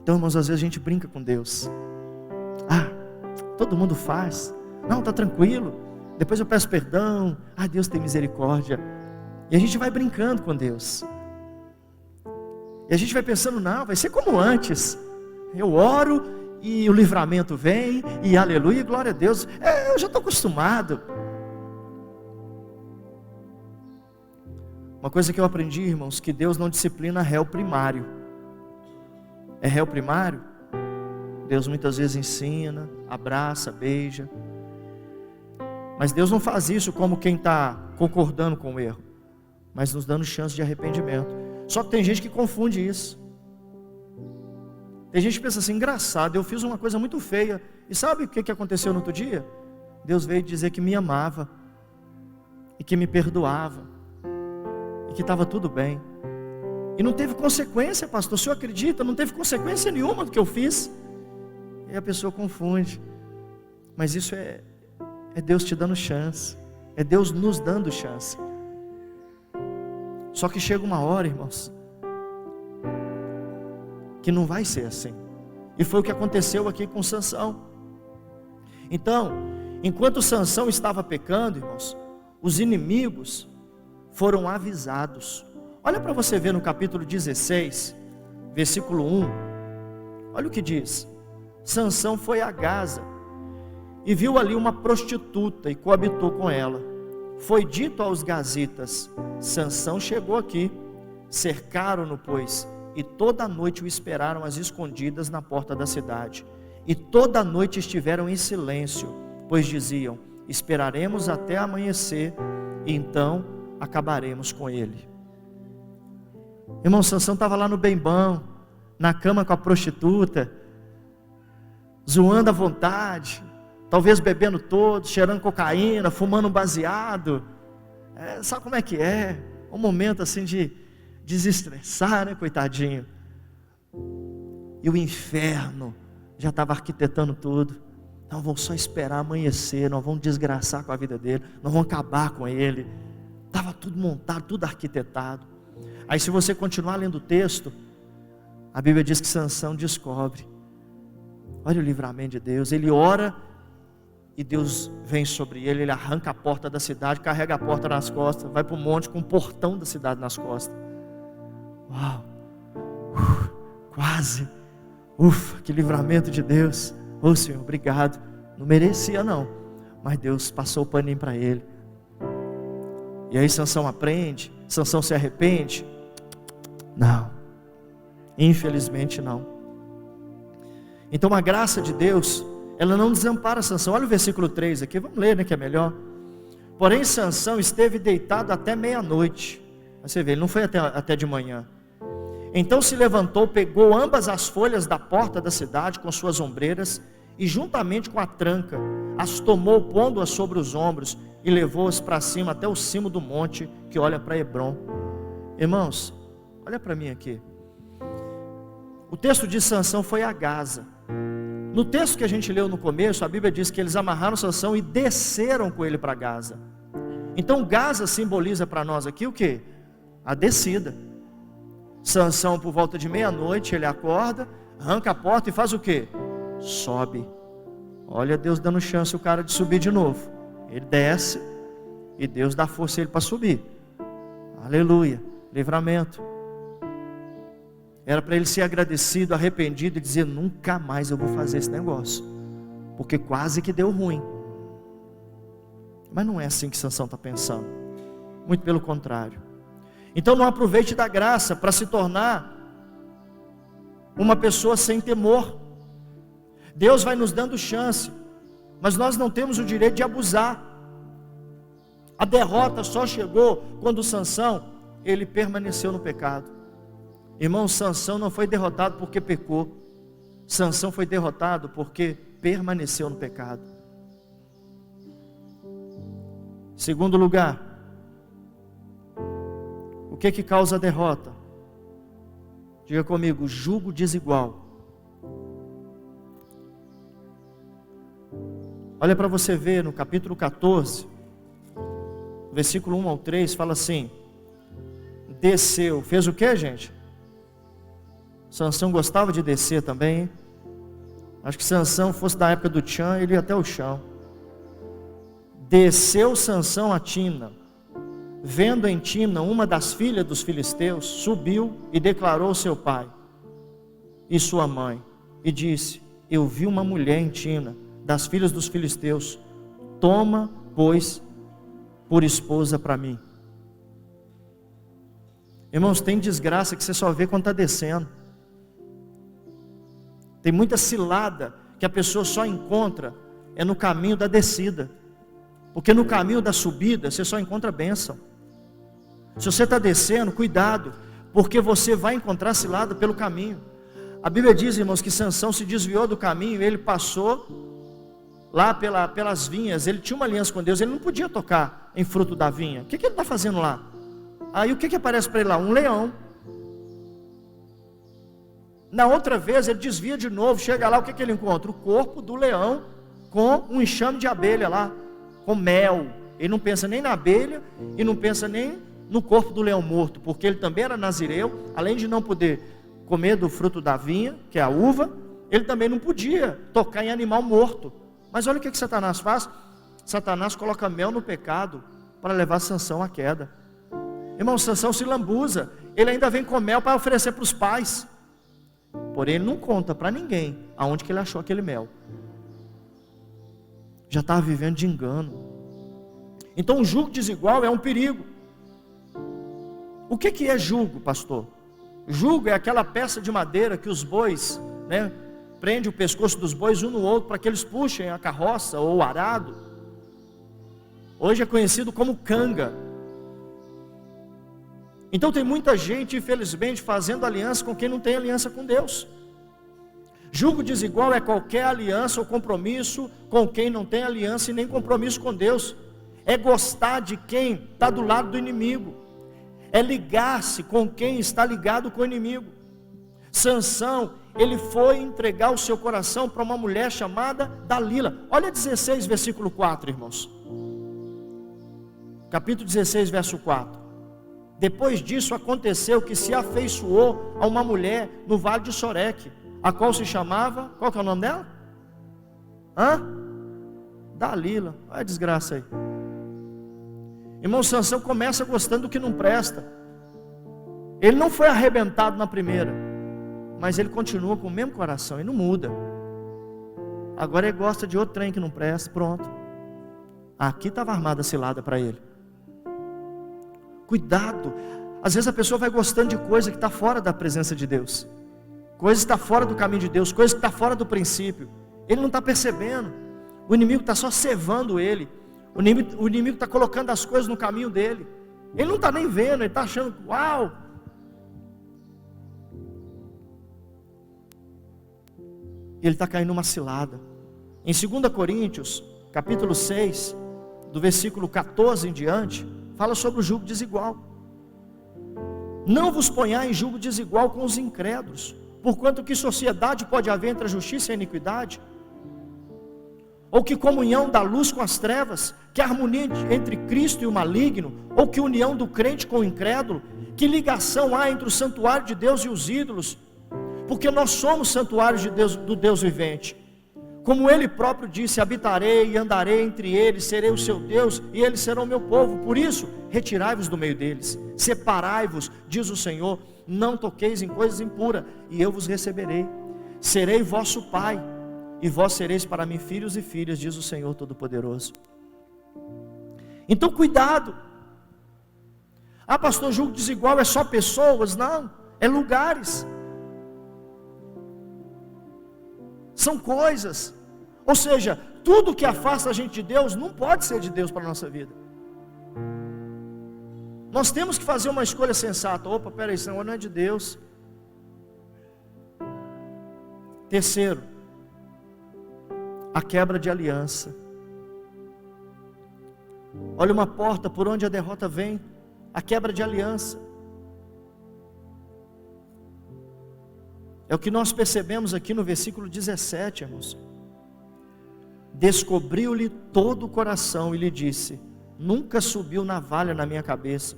Então, irmãos, às vezes a gente brinca com Deus. Todo mundo faz. Não, está tranquilo, depois eu peço perdão. Deus tem misericórdia. E a gente vai brincando com Deus. E a gente vai pensando: não, vai ser como antes. Eu oro e o livramento vem, e aleluia, glória a Deus. Eu já estou acostumado. Uma coisa que eu aprendi, irmãos, que Deus não disciplina réu primário. É réu primário? Deus muitas vezes ensina, abraça, beija. Mas Deus não faz isso como quem está concordando com o erro, mas nos dando chance de arrependimento. Só que tem gente que confunde isso. Tem gente que pensa assim: engraçado, eu fiz uma coisa muito feia, e sabe o que aconteceu no outro dia? Deus veio dizer que me amava, e que me perdoava, e que estava tudo bem. E não teve consequência, pastor, o senhor acredita? Não teve consequência nenhuma do que eu fiz. E a pessoa confunde. Mas isso é Deus te dando chance, é Deus nos dando chance. Só que chega uma hora, irmãos, que não vai ser assim. E foi o que aconteceu aqui com Sansão. Então, enquanto Sansão estava pecando, irmãos, os inimigos foram avisados. Olha para você ver no capítulo 16, versículo 1. Olha o que diz: Sansão foi a Gaza e viu ali uma prostituta e coabitou com ela. Foi dito aos gazitas: Sansão chegou aqui. Cercaram-no, pois, e toda a noite o esperaram às escondidas na porta da cidade. E toda a noite estiveram em silêncio, pois diziam: esperaremos até amanhecer, e então acabaremos com ele. Irmão, Sansão estava lá no bem bom, na cama com a prostituta, zoando à vontade, talvez bebendo todo, cheirando cocaína, fumando um baseado. Sabe como é que é? Um momento assim de desestressar, né, coitadinho. E o inferno já estava arquitetando tudo. Não, vamos só esperar amanhecer, nós vamos desgraçar com a vida dele, nós vamos acabar com ele. Estava tudo montado, tudo arquitetado. Aí se você continuar lendo o texto, a Bíblia diz que Sansão descobre. Olha o livramento de Deus. Ele ora e Deus vem sobre ele, ele arranca a porta da cidade, carrega a porta nas costas, vai para o monte com o portão da cidade nas costas. Uau, quase, ufa, que livramento de Deus. Ô Senhor, obrigado. Não merecia não, mas Deus passou o paninho para ele. E aí Sansão aprende, Sansão se arrepende? Não, infelizmente não. Então a graça de Deus, ela não desampara Sansão. Olha o versículo 3 aqui, vamos ler, né, que é melhor. Porém Sansão esteve deitado até meia-noite. Você vê, ele não foi até de manhã. Então se levantou, pegou ambas as folhas da porta da cidade com suas ombreiras, e juntamente com a tranca, as tomou, pondo-as sobre os ombros, e levou-as para cima até o cimo do monte que olha para Hebrom. Irmãos, olha para mim aqui. O texto de Sansão foi a Gaza. No texto que a gente leu no começo, a Bíblia diz que eles amarraram Sansão e desceram com ele para Gaza. Então Gaza simboliza para nós aqui o que? A descida. Sansão, por volta de meia-noite, ele acorda, arranca a porta e faz o que? Sobe. Olha Deus dando chance o cara de subir de novo. Ele desce e Deus dá força a ele para subir. Aleluia, livramento. Era para ele ser agradecido, arrependido e dizer: nunca mais eu vou fazer esse negócio, porque quase que deu ruim. Mas não é assim que Sansão está pensando, muito pelo contrário. Então não aproveite da graça para se tornar uma pessoa sem temor. Deus vai nos dando chance, mas nós não temos o direito de abusar. A derrota só chegou quando Sansão, ele permaneceu no pecado. Irmão, Sansão não foi derrotado porque pecou. Sansão foi derrotado porque permaneceu no pecado. Segundo lugar, o que causa a derrota? Diga comigo: jugo desigual. Olha para você ver no capítulo 14, versículo 1 ao 3, fala assim: desceu, fez o que, gente? Sansão gostava de descer também, hein? Acho que Sansão fosse da época do Tchan, ele ia até o chão. Desceu Sansão a Timna, vendo em Timna uma das filhas dos filisteus, subiu e declarou ao seu pai e sua mãe, e disse: eu vi uma mulher em Timna, das filhas dos filisteus, toma, pois, por esposa para mim. Irmãos, tem desgraça que você só vê quando está descendo. Tem muita cilada que a pessoa só encontra no caminho da descida, porque no caminho da subida você só encontra bênção. Se você está descendo, cuidado, porque você vai encontrar cilada pelo caminho. A Bíblia diz, irmãos, que Sansão se desviou do caminho, ele passou lá pelas vinhas, ele tinha uma aliança com Deus, ele não podia tocar em fruto da vinha. O que ele está fazendo lá? Aí o que aparece para ele lá? Um leão. Na outra vez ele desvia de novo, chega lá, o que ele encontra? O corpo do leão com um enxame de abelha lá, com mel. Ele não pensa nem na abelha e não pensa nem no corpo do leão morto, porque ele também era nazireu. Além de não poder comer do fruto da vinha, que é a uva, ele também não podia tocar em animal morto. Mas olha o que Satanás faz. Satanás coloca mel no pecado para levar Sansão à queda. Irmão, Sansão se lambuza, ele ainda vem com mel para oferecer para os pais, porém ele não conta para ninguém aonde que ele achou aquele mel. Já estava vivendo de engano. Então o jugo desigual é um perigo. O que é jugo, pastor? Jugo é aquela peça de madeira que os bois, prende o pescoço dos bois um no outro para que eles puxem a carroça ou o arado. Hoje é conhecido como canga. Então tem muita gente, infelizmente, fazendo aliança com quem não tem aliança com Deus. Jugo desigual é qualquer aliança ou compromisso com quem não tem aliança e nem compromisso com Deus. É gostar de quem está do lado do inimigo. É ligar-se com quem está ligado com o inimigo. Sansão, ele foi entregar o seu coração para uma mulher chamada Dalila. Olha 16, versículo 4, irmãos. Capítulo 16, verso 4. Depois disso aconteceu que se afeiçoou a uma mulher no vale de Soreque, a qual se chamava, qual que é o nome dela? Dalila, olha a desgraça aí. Irmão, Sansão começa gostando do que não presta. Ele não foi arrebentado na primeira, mas ele continua com o mesmo coração, ele não muda. Agora ele gosta de outro trem que não presta, pronto. Aqui estava armada a cilada para ele. Cuidado, às vezes a pessoa vai gostando de coisa que está fora da presença de Deus, coisa que está fora do caminho de Deus, coisa que está fora do princípio. Ele não está percebendo, o inimigo está só cevando ele, o inimigo está colocando as coisas no caminho dele, ele não está nem vendo, ele está achando, uau. Ele está caindo numa cilada. Em 2 Coríntios, capítulo 6, do versículo 14 em diante, fala sobre o jugo desigual. Não vos ponhais em jugo desigual com os incrédulos, porquanto que sociedade pode haver entre a justiça e a iniquidade? Ou que comunhão da luz com as trevas? Que harmonia entre Cristo e o maligno? Ou que união do crente com o incrédulo? Que ligação há entre o santuário de Deus e os ídolos? Porque nós somos santuários de Deus, do Deus vivente. Como Ele próprio disse, habitarei e andarei entre eles, serei o seu Deus e eles serão o meu povo. Por isso, retirai-vos do meio deles, separai-vos, diz o Senhor, não toqueis em coisas impuras, e eu vos receberei. Serei vosso Pai, e vós sereis para mim filhos e filhas, diz o Senhor Todo-Poderoso. Então cuidado. Ah, pastor, julgo desigual é só pessoas? Não, é lugares. São coisas. Ou seja, tudo que afasta a gente de Deus não pode ser de Deus para a nossa vida. Nós temos que fazer uma escolha sensata. Opa, peraí, isso não é de Deus. Terceiro, a quebra de aliança. Olha uma porta por onde a derrota vem, a quebra de aliança. É o que nós percebemos aqui no versículo 17, irmãos. Descobriu-lhe todo o coração e lhe disse: nunca subiu navalha na minha cabeça,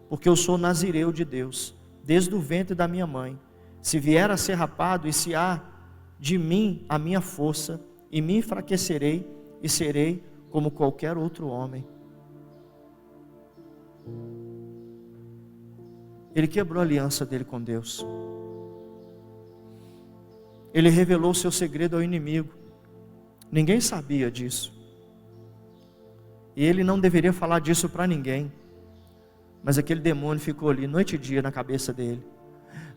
porque eu sou nazireu de Deus, desde o ventre da minha mãe. Se vier a ser rapado, e se há de mim a minha força, e me enfraquecerei, e serei como qualquer outro homem. Ele quebrou a aliança dele com Deus. Ele revelou o seu segredo ao inimigo. Ninguém sabia disso. E ele não deveria falar disso para ninguém. Mas aquele demônio ficou ali noite e dia na cabeça dele.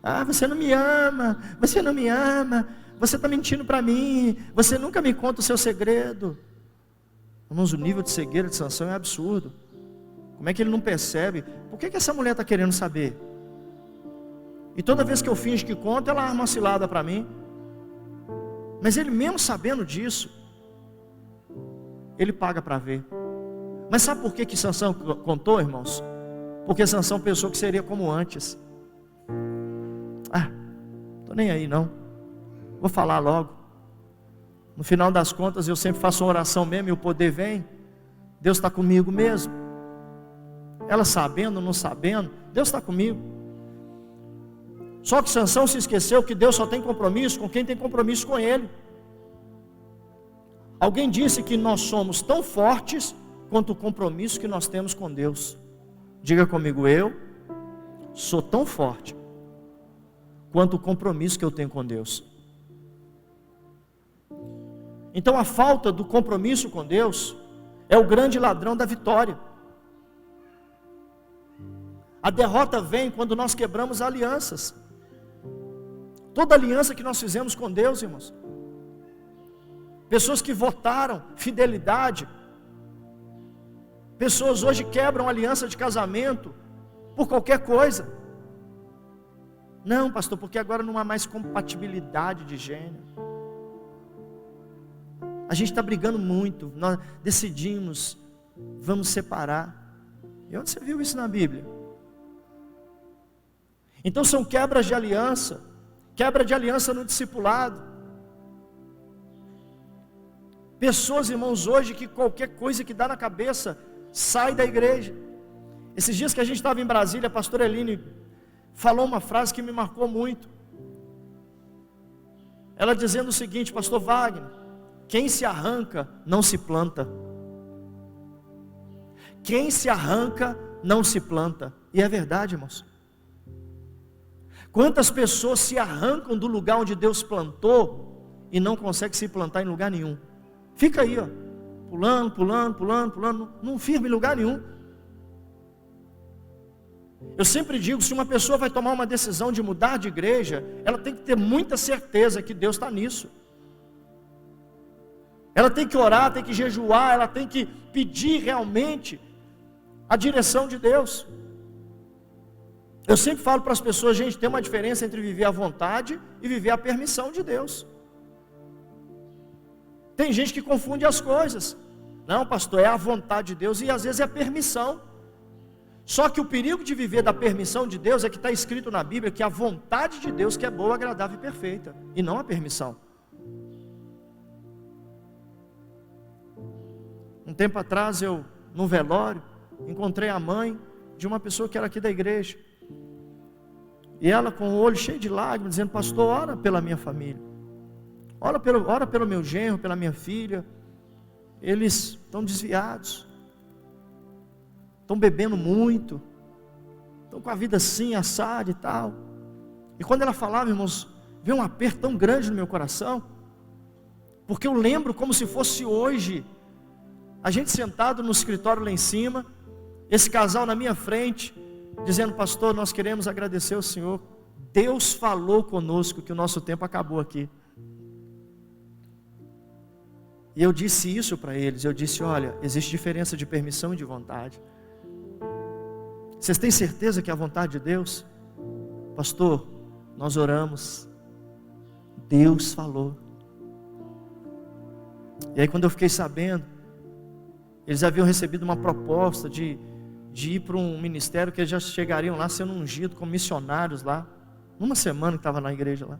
Ah, você não me ama, você não me ama, você está mentindo para mim, você nunca me conta o seu segredo. Irmãos, o nível de cegueira de Sansão é absurdo. Como é que ele não percebe? Por que essa mulher está querendo saber? E toda vez que eu finjo que conto, ela arma uma cilada para mim. Mas ele mesmo sabendo disso, ele paga para ver. Mas sabe por que Sansão contou, irmãos? Porque Sansão pensou que seria como antes. Ah, estou nem aí não, vou falar logo. No final das contas eu sempre faço uma oração mesmo e o poder vem. Deus está comigo mesmo. Ela sabendo ou não sabendo, Deus está comigo. Só que Sansão se esqueceu que Deus só tem compromisso com quem tem compromisso com Ele. Alguém disse que nós somos tão fortes quanto o compromisso que nós temos com Deus. Diga comigo, eu sou tão forte quanto o compromisso que eu tenho com Deus. Então a falta do compromisso com Deus é o grande ladrão da vitória. A derrota vem quando nós quebramos alianças. Toda aliança que nós fizemos com Deus, irmãos. Pessoas que votaram fidelidade. Pessoas hoje quebram aliança de casamento por qualquer coisa. Não, pastor, porque agora não há mais compatibilidade de gênero. A gente está brigando muito. Nós decidimos, vamos separar. E onde você viu isso na Bíblia? Então são quebras de aliança. Quebra de aliança no discipulado. Pessoas, irmãos, hoje que qualquer coisa que dá na cabeça sai da igreja. Esses dias que a gente estava em Brasília, a pastora Eline falou uma frase que me marcou muito. Ela dizendo o seguinte: pastor Wagner, quem se arranca não se planta. Quem se arranca não se planta. E é verdade, irmãos. Quantas pessoas se arrancam do lugar onde Deus plantou e não conseguem se plantar em lugar nenhum? Fica aí, ó, pulando, não firma em lugar nenhum. Eu sempre digo, se uma pessoa vai tomar uma decisão de mudar de igreja, ela tem que ter muita certeza que Deus está nisso. Ela tem que orar, tem que jejuar, ela tem que pedir realmente a direção de Deus. Eu sempre falo para as pessoas, gente, tem uma diferença entre viver a vontade e viver a permissão de Deus. Tem gente que confunde as coisas. Não, pastor, é a vontade de Deus e às vezes é a permissão. Só que o perigo de viver da permissão de Deus é que está escrito na Bíblia que a vontade de Deus que é boa, agradável e perfeita, e não a permissão. Um tempo atrás eu, num velório, encontrei a mãe de uma pessoa que era aqui da igreja. E ela com o olho cheio de lágrimas, dizendo, pastor, ora pela minha família. Ora pelo meu genro, pela minha filha. Eles estão desviados. Estão bebendo muito. Estão com a vida assim, assada e tal. E quando ela falava, irmãos, veio um aperto tão grande no meu coração. Porque eu lembro como se fosse hoje. A gente sentado no escritório lá em cima. Esse casal na minha frente. Dizendo, pastor, nós queremos agradecer ao Senhor. Deus falou conosco que o nosso tempo acabou aqui. E eu disse isso para eles. Eu disse, olha, existe diferença de permissão e de vontade. Vocês têm certeza que é a vontade de Deus? Pastor, nós oramos. Deus falou. E aí quando eu fiquei sabendo, eles haviam recebido uma proposta de ir para um ministério que eles já chegariam lá sendo ungidos como missionários lá. Numa semana que estava na igreja lá.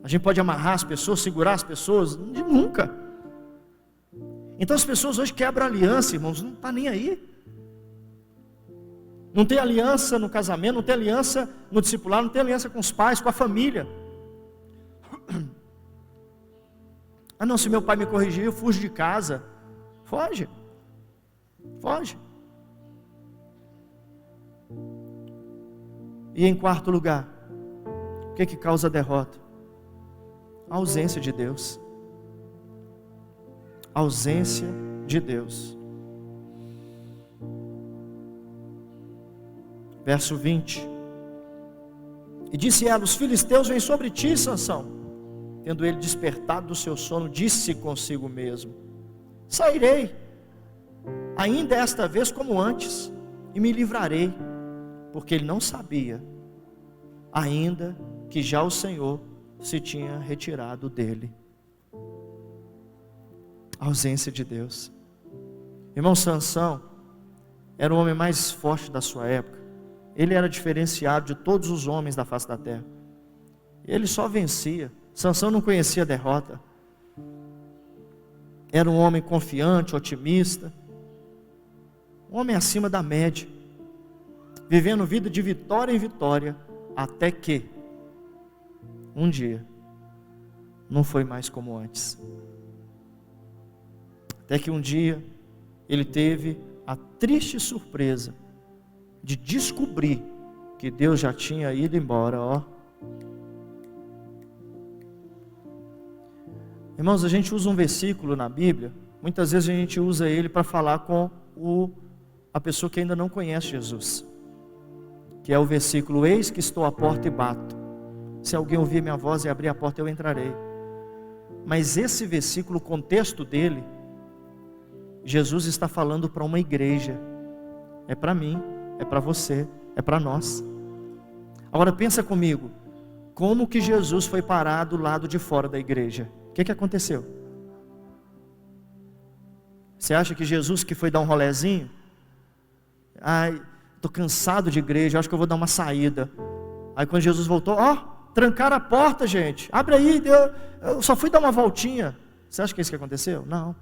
A gente pode amarrar as pessoas, segurar as pessoas? Nunca. Então as pessoas hoje quebram aliança, irmãos, não está nem aí. Não tem aliança no casamento, não tem aliança no discipulado, não tem aliança com os pais, com a família. Ah não, se meu pai me corrigir, eu fujo de casa. Foge. Foge. E em quarto lugar, o que causa a derrota? A ausência de Deus. A ausência de Deus. Verso 20. E disse ela, os filisteus vêm sobre ti, Sansão. Tendo ele despertado do seu sono, disse consigo mesmo, sairei, ainda esta vez como antes, e me livrarei, porque ele não sabia, ainda que já o Senhor se tinha retirado dele. A ausência de Deus. Irmão, Sansão era o homem mais forte da sua época. Ele era diferenciado de todos os homens da face da terra. Ele só vencia. Sansão não conhecia a derrota. Era um homem confiante, otimista. Um homem acima da média. Vivendo vida de vitória em vitória. Até que um dia não foi mais como antes. Até que um dia ele teve a triste surpresa de descobrir que Deus já tinha ido embora, ó. Irmãos, a gente usa um versículo na Bíblia, muitas vezes a gente usa ele para falar com a pessoa que ainda não conhece Jesus, que é o versículo, eis que estou à porta e bato, se alguém ouvir minha voz e abrir a porta eu entrarei. Mas esse versículo, o contexto dele, Jesus está falando para uma igreja, é para mim, é para você, é para nós. Agora pensa comigo, como que Jesus foi parar do lado de fora da igreja? O que aconteceu? Você acha que Jesus que foi dar um rolezinho? Ai, estou cansado de igreja, acho que eu vou dar uma saída. Aí quando Jesus voltou, ó, trancaram a porta, gente, abre aí, eu só fui dar uma voltinha. Você acha que é isso que aconteceu? Não.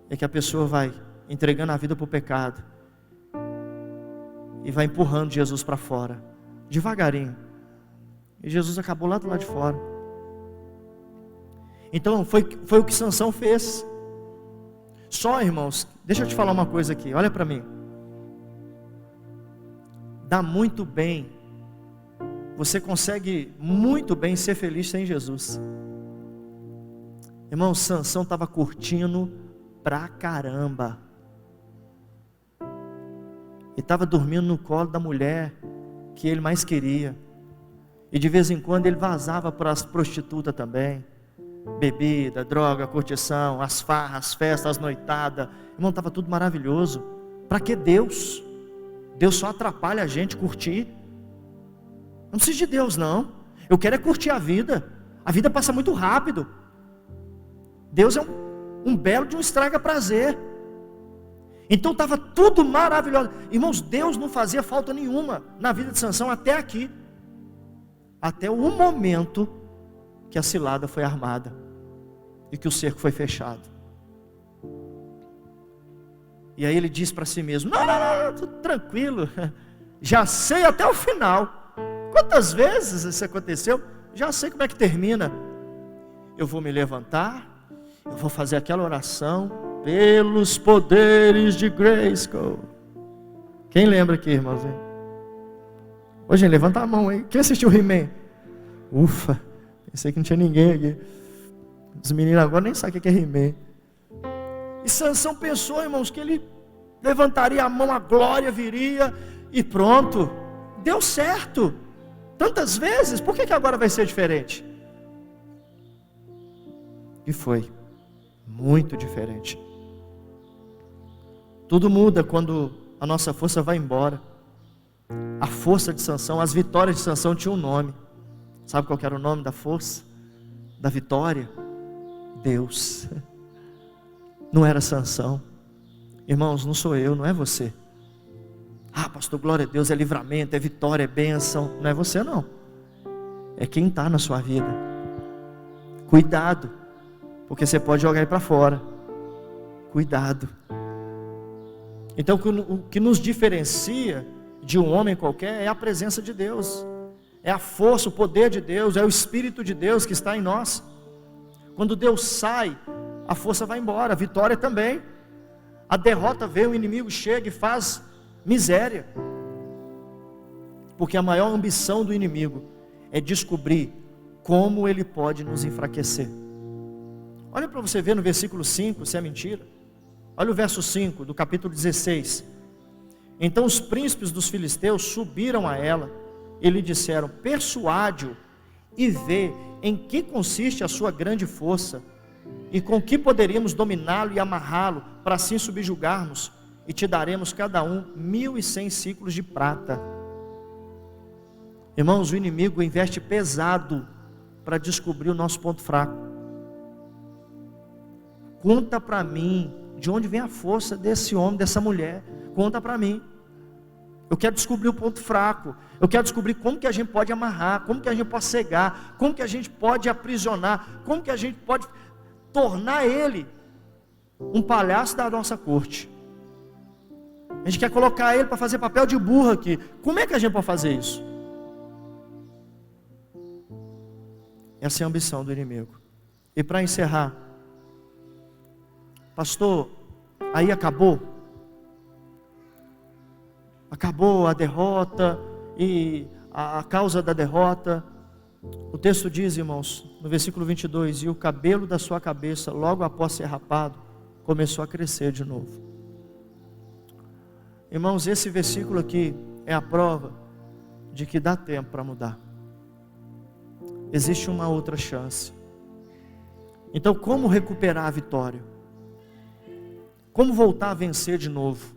É que a pessoa vai entregando a vida para o pecado e vai empurrando Jesus para fora, devagarinho. E Jesus acabou lá do lado de fora. Então foi o que Sansão fez. Só, irmãos, deixa eu te falar uma coisa aqui, olha para mim. Dá muito bem, você consegue muito bem ser feliz sem Jesus. Irmão, Sansão estava curtindo pra caramba. E estava dormindo no colo da mulher que ele mais queria. E de vez em quando ele vazava para as prostitutas também. Bebida, droga, curtição, as farras, as festas, as noitadas. Irmão, estava tudo maravilhoso. Para que Deus? Deus só atrapalha a gente curtir. Não preciso de Deus não. Eu quero é curtir a vida. A vida passa muito rápido. Deus é um belo de um estraga prazer. Então estava tudo maravilhoso. Irmãos, Deus não fazia falta nenhuma na vida de Sansão até aqui. Até o momento que a cilada foi armada e que o cerco foi fechado. E aí ele diz para si mesmo: não, tudo tranquilo, já sei até o final. Quantas vezes isso aconteceu? Já sei como é que termina. Eu vou me levantar, eu vou fazer aquela oração pelos poderes de Grayskull. Quem lembra aqui, irmãozinho? Ô, gente, levanta a mão aí. Quem assistiu He-Man? Ufa, pensei que não tinha ninguém aqui. Os meninos agora nem sabem o que é He-Man. E Sansão pensou, irmãos, que ele levantaria a mão, a glória viria e pronto. Deu certo. Tantas vezes, por que agora vai ser diferente? E foi muito diferente. Tudo muda quando a nossa força vai embora. A força de Sansão, as vitórias de Sansão tinham um nome. Sabe qual era o nome da força? Da vitória? Deus. Não era Sansão. Irmãos, não sou eu, não é você. Ah, pastor, glória a Deus, é livramento, é vitória, é bênção. Não é você não. É quem está na sua vida. Cuidado, porque você pode jogar ele para fora. Cuidado. Então o que nos diferencia de um homem qualquer é a presença de Deus. É a força, o poder de Deus, é o Espírito de Deus que está em nós. Quando Deus sai, a força vai embora, a vitória também. A derrota veio, o inimigo chega e faz miséria. Porque a maior ambição do inimigo é descobrir como ele pode nos enfraquecer. Olha para você ver no versículo 5, se é mentira. Olha o verso 5 do capítulo 16. Então os príncipes dos filisteus subiram a ela e lhe disseram: persuade-o e vê em que consiste a sua grande força, e com que poderíamos dominá-lo e amarrá-lo, para assim subjugar-nos, e te daremos cada um 1.100 ciclos de prata. Irmãos, o inimigo investe pesado para descobrir o nosso ponto fraco. Conta para mim de onde vem a força desse homem, dessa mulher. Conta para mim. Eu quero descobrir o ponto fraco. Eu quero descobrir como que a gente pode amarrar, como que a gente pode cegar, como que a gente pode aprisionar, como que a gente pode tornar ele um palhaço da nossa corte. A gente quer colocar ele para fazer papel de burro aqui. Como é que a gente pode fazer isso? Essa é a ambição do inimigo. E para encerrar, pastor, aí acabou a derrota e a causa da derrota. O texto diz, irmãos, no versículo 22, e o cabelo da sua cabeça, logo após ser rapado, começou a crescer de novo. Irmãos, esse versículo aqui é a prova de que dá tempo para mudar. Existe uma outra chance. Então, como recuperar a vitória? Como voltar a vencer de novo?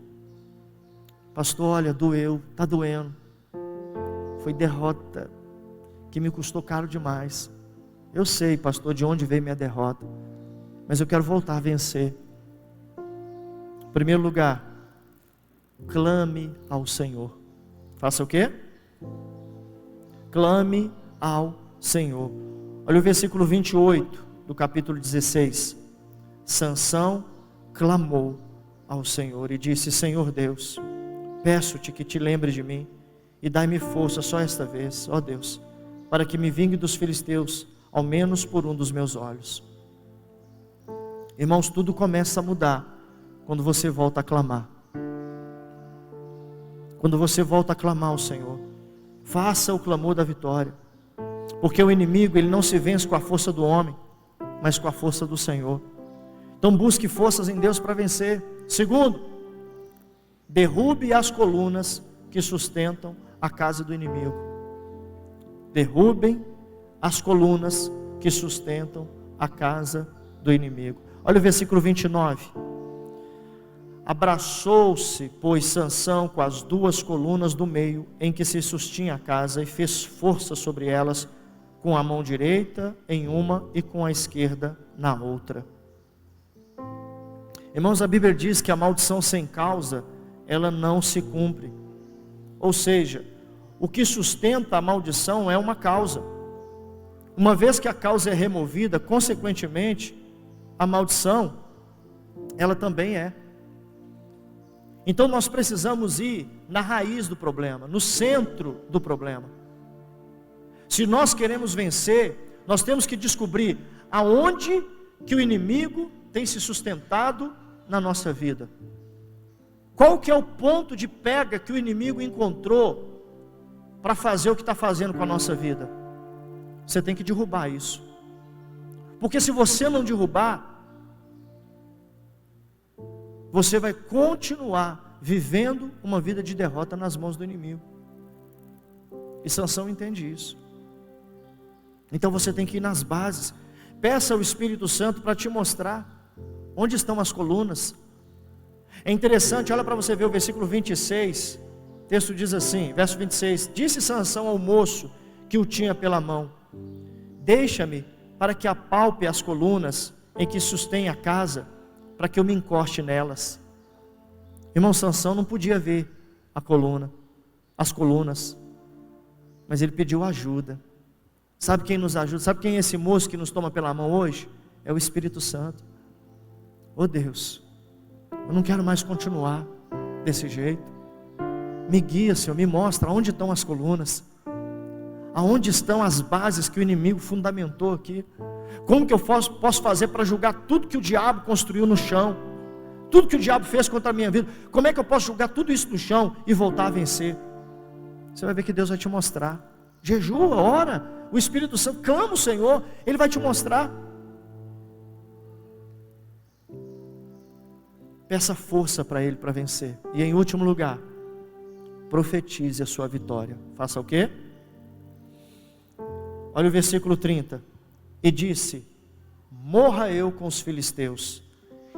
Pastor, olha, doeu, está doendo. Foi derrota que me custou caro demais. Eu sei, pastor, de onde veio minha derrota, mas eu quero voltar a vencer. Em primeiro lugar, clame ao Senhor. Faça o quê? Clame ao Senhor. Olha o versículo 28 do capítulo 16. Sansão clamou ao Senhor e disse: Senhor Deus, peço-te que te lembre de mim e dai-me força só esta vez, ó Deus, para que me vingue dos filisteus, ao menos por um dos meus olhos. Irmãos, tudo começa a mudar quando você volta a clamar. Quando você volta a clamar ao Senhor, faça o clamor da vitória, porque o inimigo, ele não se vence com a força do homem, mas com a força do Senhor. Então busque forças em Deus para vencer. Segundo, derrube as colunas que sustentam a casa do inimigo. Derrubem as colunas que sustentam a casa do inimigo. Olha o versículo 29. Abraçou-se, pois, Sansão com as duas colunas do meio em que se sustinha a casa, e fez força sobre elas com a mão direita em uma e com a esquerda na outra. Irmãos, a Bíblia diz que a maldição sem causa, ela não se cumpre. Ou seja, o que sustenta a maldição é uma causa. Uma vez que a causa é removida, consequentemente, a maldição, ela também é. Então nós precisamos ir na raiz do problema, no centro do problema. Se nós queremos vencer, nós temos que descobrir aonde que o inimigo tem se sustentado na nossa vida. Qual que é o ponto de pega que o inimigo encontrou para fazer o que está fazendo com a nossa vida? Você tem que derrubar isso. Porque se você não derrubar, você vai continuar vivendo uma vida de derrota nas mãos do inimigo. E Sansão entende isso. Então você tem que ir nas bases. Peça ao Espírito Santo para te mostrar onde estão as colunas. É interessante, olha para você ver o versículo 26. O texto diz assim, verso 26. Disse Sansão ao moço que o tinha pela mão: deixa-me para que apalpe as colunas em que sustém a casa, para que eu me encoste nelas. Irmão, Sansão não podia ver as colunas, mas ele pediu ajuda. Sabe quem nos ajuda? Sabe quem é esse moço que nos toma pela mão hoje? É o Espírito Santo. Oh Deus, eu não quero mais continuar desse jeito. Me guia, Senhor, me mostra onde estão as colunas, aonde estão as bases que o inimigo fundamentou aqui. Como que eu posso fazer para julgar tudo que o diabo construiu no chão, tudo que o diabo fez contra a minha vida? Como é que eu posso julgar tudo isso no chão e voltar a vencer? Você vai ver que Deus vai te mostrar. Jejua, ora, o Espírito Santo, clama o Senhor, Ele vai te mostrar. Peça força para Ele para vencer. E em último lugar, profetize a sua vitória. Faça o quê? Olha o versículo 30. E disse: morra eu com os filisteus.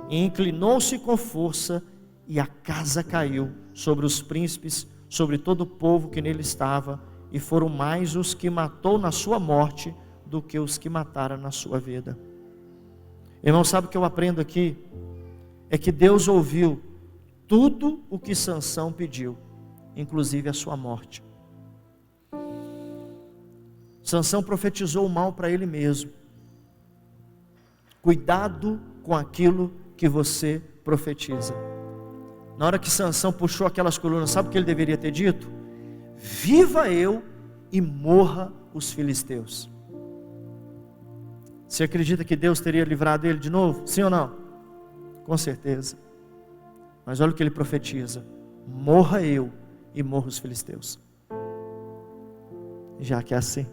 E inclinou-se com força, e a casa caiu sobre os príncipes, sobre todo o povo que nele estava, e foram mais os que matou na sua morte do que os que mataram na sua vida. Irmão, sabe o que eu aprendo aqui? É que Deus ouviu tudo o que Sansão pediu, inclusive a sua morte. Sansão profetizou o mal para ele mesmo. Cuidado com aquilo que você profetiza. Na hora que Sansão puxou aquelas colunas, sabe o que ele deveria ter dito? Viva eu e morra os filisteus. Você acredita que Deus teria livrado ele de novo? Sim ou não? Com certeza. Mas olha o que ele profetiza: morra eu e morra os filisteus. Já que é assim,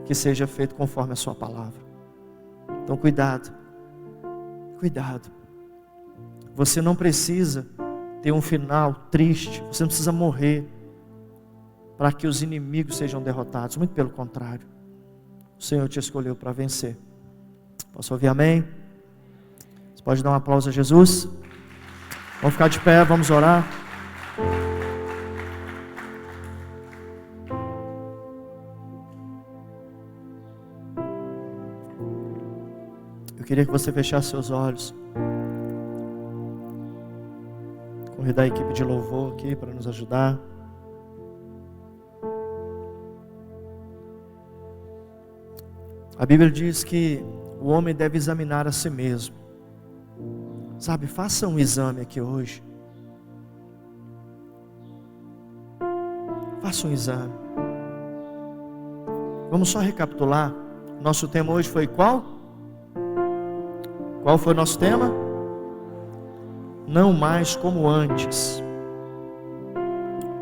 que seja feito conforme a sua palavra. Então cuidado. Você não precisa ter um final triste, você não precisa morrer para que os inimigos sejam derrotados. Muito pelo contrário, o Senhor te escolheu para vencer. Posso ouvir amém? Você pode dar um aplauso a Jesus? Vamos ficar de pé, vamos orar. Eu queria que você fechasse seus olhos. Convidar a equipe de louvor aqui para nos ajudar. A Bíblia diz que o homem deve examinar a si mesmo. Sabe, faça um exame aqui hoje. Faça um exame. Vamos só recapitular. Nosso tema hoje foi qual? Qual foi o nosso tema? Não mais como antes.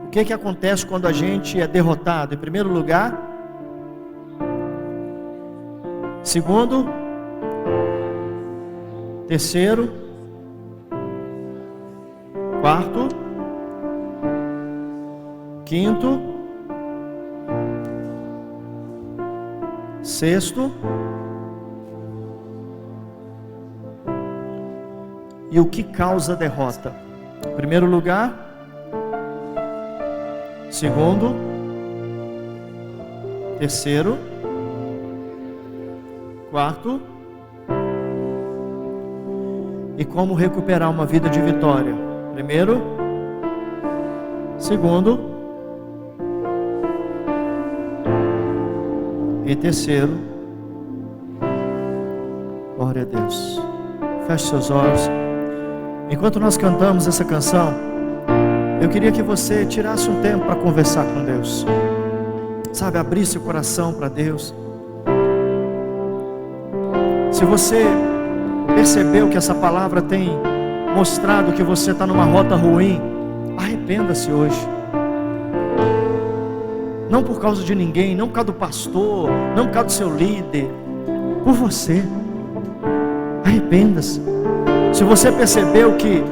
O que acontece quando a gente é derrotado? Em primeiro lugar, segundo, terceiro, quarto, quinto, sexto, e o que causa a derrota? Em primeiro lugar, segundo, terceiro, quarto, e como recuperar uma vida de vitória? Primeiro, segundo e terceiro. Glória a Deus. Feche seus olhos. Enquanto nós cantamos essa canção, eu queria que você tirasse um tempo para conversar com Deus. Sabe, abrir seu coração para Deus. Se você percebeu que essa palavra tem mostrado que você está numa rota ruim, arrependa-se hoje. Não por causa de ninguém, não por causa do pastor, não por causa do seu líder, por você. Arrependa-se. Se você percebeu que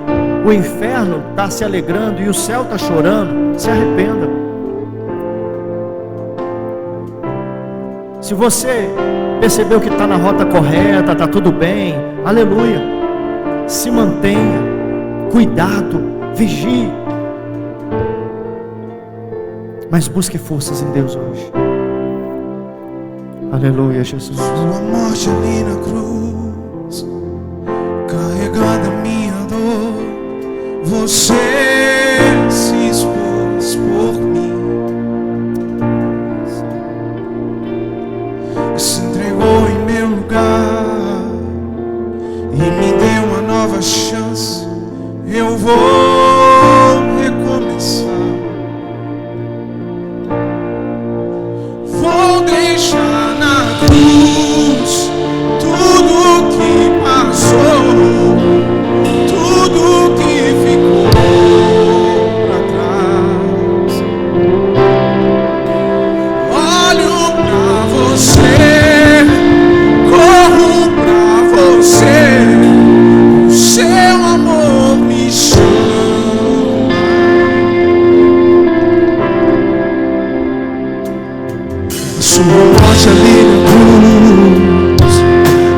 o inferno está se alegrando e o céu está chorando, se arrependa. Se você percebeu que está na rota correta, está tudo bem, aleluia. Se mantenha, cuidado, vigie. Mas busque forças em Deus hoje. Aleluia, Jesus. Sua morte ali na cruz, carregando a minha dor, você se expôs por mim e se entregou em meu lugar e me deu uma nova chance. Eu vou recomeçar. Vou deixar na cruz tudo que passou, tudo que ficou pra trás. Olho pra você, corro pra você, o seu amor me chama. Sua morte ali na cruz,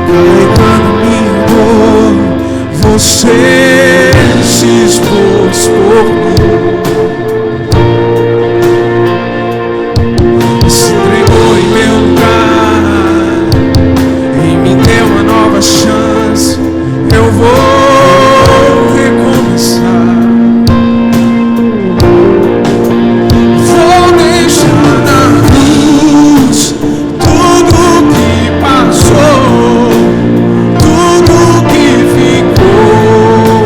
carregando minha dor, você se expôs por mim, se entregou em meu lugar e me deu uma nova chance. Eu vou recomeçar. Vou deixar na cruz tudo que passou, tudo que ficou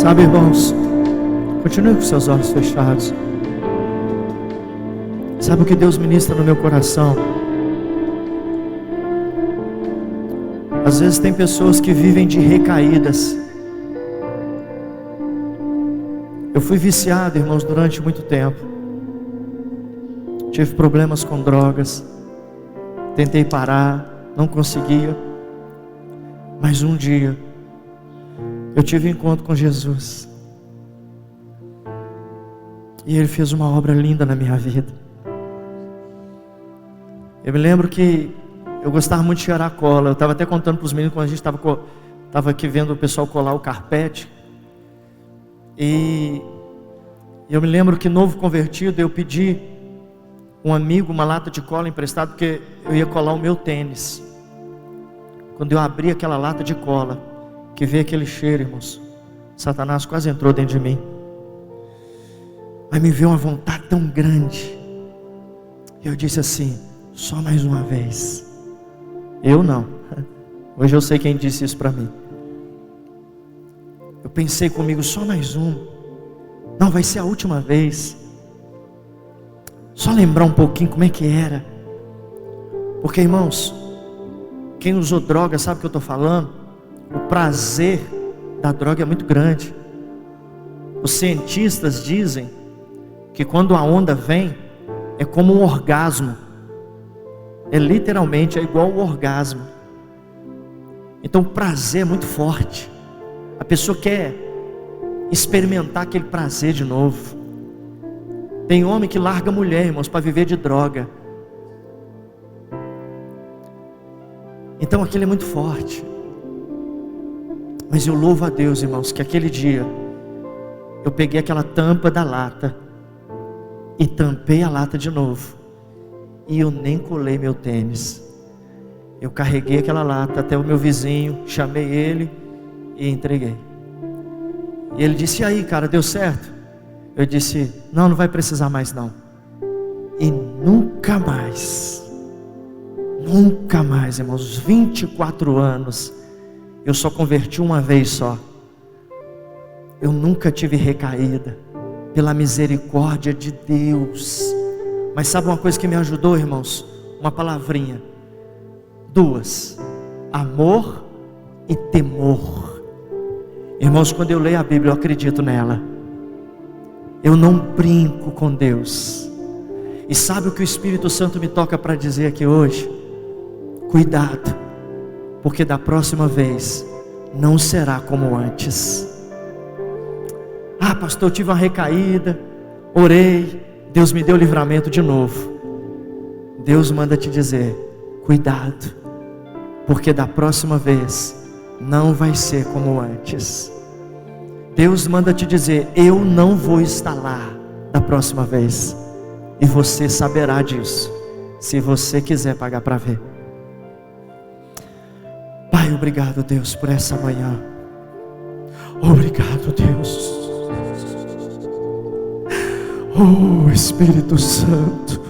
Sabe, irmãos, continue com seus olhos fechados. Sabe o que Deus ministra no meu coração? Às vezes tem pessoas que vivem de recaídas. Eu fui viciado, irmãos, durante muito tempo. Tive problemas com drogas. Tentei parar, não conseguia. Mas um dia eu tive um encontro com Jesus. E Ele fez uma obra linda na minha vida. Eu me lembro que eu gostava muito de cheirar cola. Eu estava até contando para os meninos quando a gente estava aqui vendo o pessoal colar o carpete. E eu me lembro que novo convertido, eu pedi um amigo uma lata de cola emprestada, porque eu ia colar o meu tênis. Quando eu abri aquela lata de cola, que veio aquele cheiro, irmãos, Satanás quase entrou dentro de mim. Mas me veio uma vontade tão grande. Eu disse assim: só mais uma vez. Eu não. Hoje eu sei quem disse isso para mim. Eu pensei comigo: só mais um. Não, vai ser a última vez. Só lembrar um pouquinho como é que era. Porque, irmãos, quem usou droga sabe o que eu estou falando. O prazer da droga é muito grande. Os cientistas dizem que quando a onda vem, é como um orgasmo. É literalmente, é igual ao orgasmo. Então o prazer é muito forte. A pessoa quer experimentar aquele prazer de novo. Tem homem que larga mulher, irmãos, para viver de droga. Então aquilo é muito forte. Mas eu louvo a Deus, irmãos, que aquele dia eu peguei aquela tampa da lata e tampei a lata de novo. E eu nem colei meu tênis. Eu carreguei aquela lata até o meu vizinho, chamei ele e entreguei. E ele disse: e aí, cara, deu certo? Eu disse: não vai precisar mais não. E nunca mais, irmãos, 24 anos, eu só converti uma vez só. Eu nunca tive recaída, pela misericórdia de Deus. Mas sabe uma coisa que me ajudou, irmãos? Uma palavrinha, duas: amor e temor. Irmãos, quando eu leio a Bíblia, eu acredito nela. Eu não brinco com Deus. E sabe o que o Espírito Santo me toca para dizer aqui hoje? Cuidado, porque da próxima vez não será como antes. Ah, pastor, eu tive uma recaída, orei, Deus me deu livramento de novo. Deus manda te dizer: cuidado, porque da próxima vez não vai ser como antes. Deus manda te dizer: eu não vou estar lá da próxima vez. E você saberá disso, se você quiser pagar para ver. Pai, obrigado, Deus, por essa manhã. Obrigado, Deus. Oh, Espírito Santo.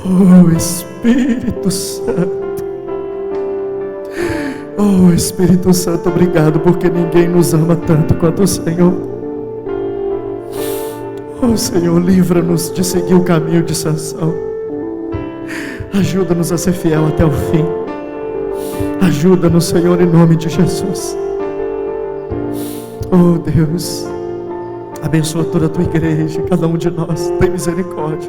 Oh, Espírito Santo. Oh, Espírito Santo, obrigado, porque ninguém nos ama tanto quanto o Senhor. Oh, Senhor, livra-nos de seguir o caminho de Sansão. Ajuda-nos a ser fiel até o fim. Ajuda-nos, Senhor, em nome de Jesus. Oh, Deus, abençoa toda a tua igreja, cada um de nós, tem misericórdia.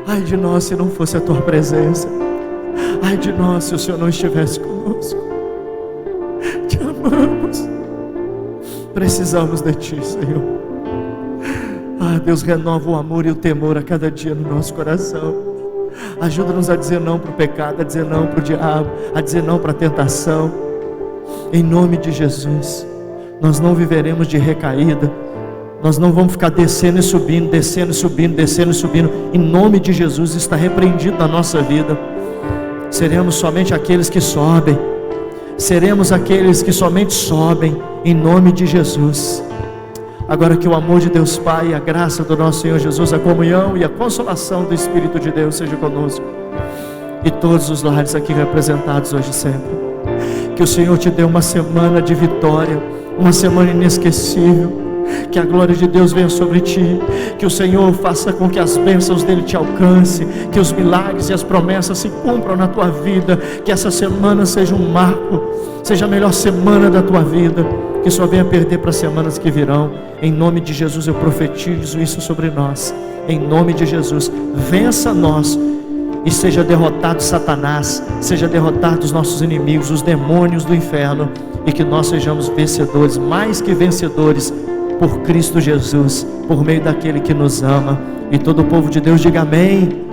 Ai de nós se não fosse a tua presença. Ai de nós se o Senhor não estivesse conosco. Te amamos. Precisamos de ti, Senhor. Ah, Deus, renova o amor e o temor a cada dia no nosso coração. Ajuda-nos a dizer não para o pecado, a dizer não para o diabo, a dizer não para a tentação. Em nome de Jesus, nós não viveremos de recaída. Nós não vamos ficar descendo e subindo, descendo e subindo, descendo e subindo. Em nome de Jesus, está repreendido na nossa vida. Seremos somente aqueles que sobem. Seremos aqueles que somente sobem, em nome de Jesus. Agora que o amor de Deus Pai, a graça do nosso Senhor Jesus, a comunhão e a consolação do Espírito de Deus seja conosco. E todos os lares aqui representados hoje e sempre. Que o Senhor te dê uma semana de vitória, uma semana inesquecível. Que a glória de Deus venha sobre ti. Que o Senhor faça com que as bênçãos dele te alcancem. Que os milagres e as promessas se cumpram na tua vida. Que essa semana seja um marco, seja a melhor semana da tua vida. Que só venha perder para as semanas que virão. Em nome de Jesus eu profetizo isso sobre nós. Em nome de Jesus, vença nós e seja derrotado Satanás, seja derrotado os nossos inimigos, os demônios do inferno, e que nós sejamos vencedores, mais que vencedores, por Cristo Jesus, por meio daquele que nos ama. E todo o povo de Deus diga amém.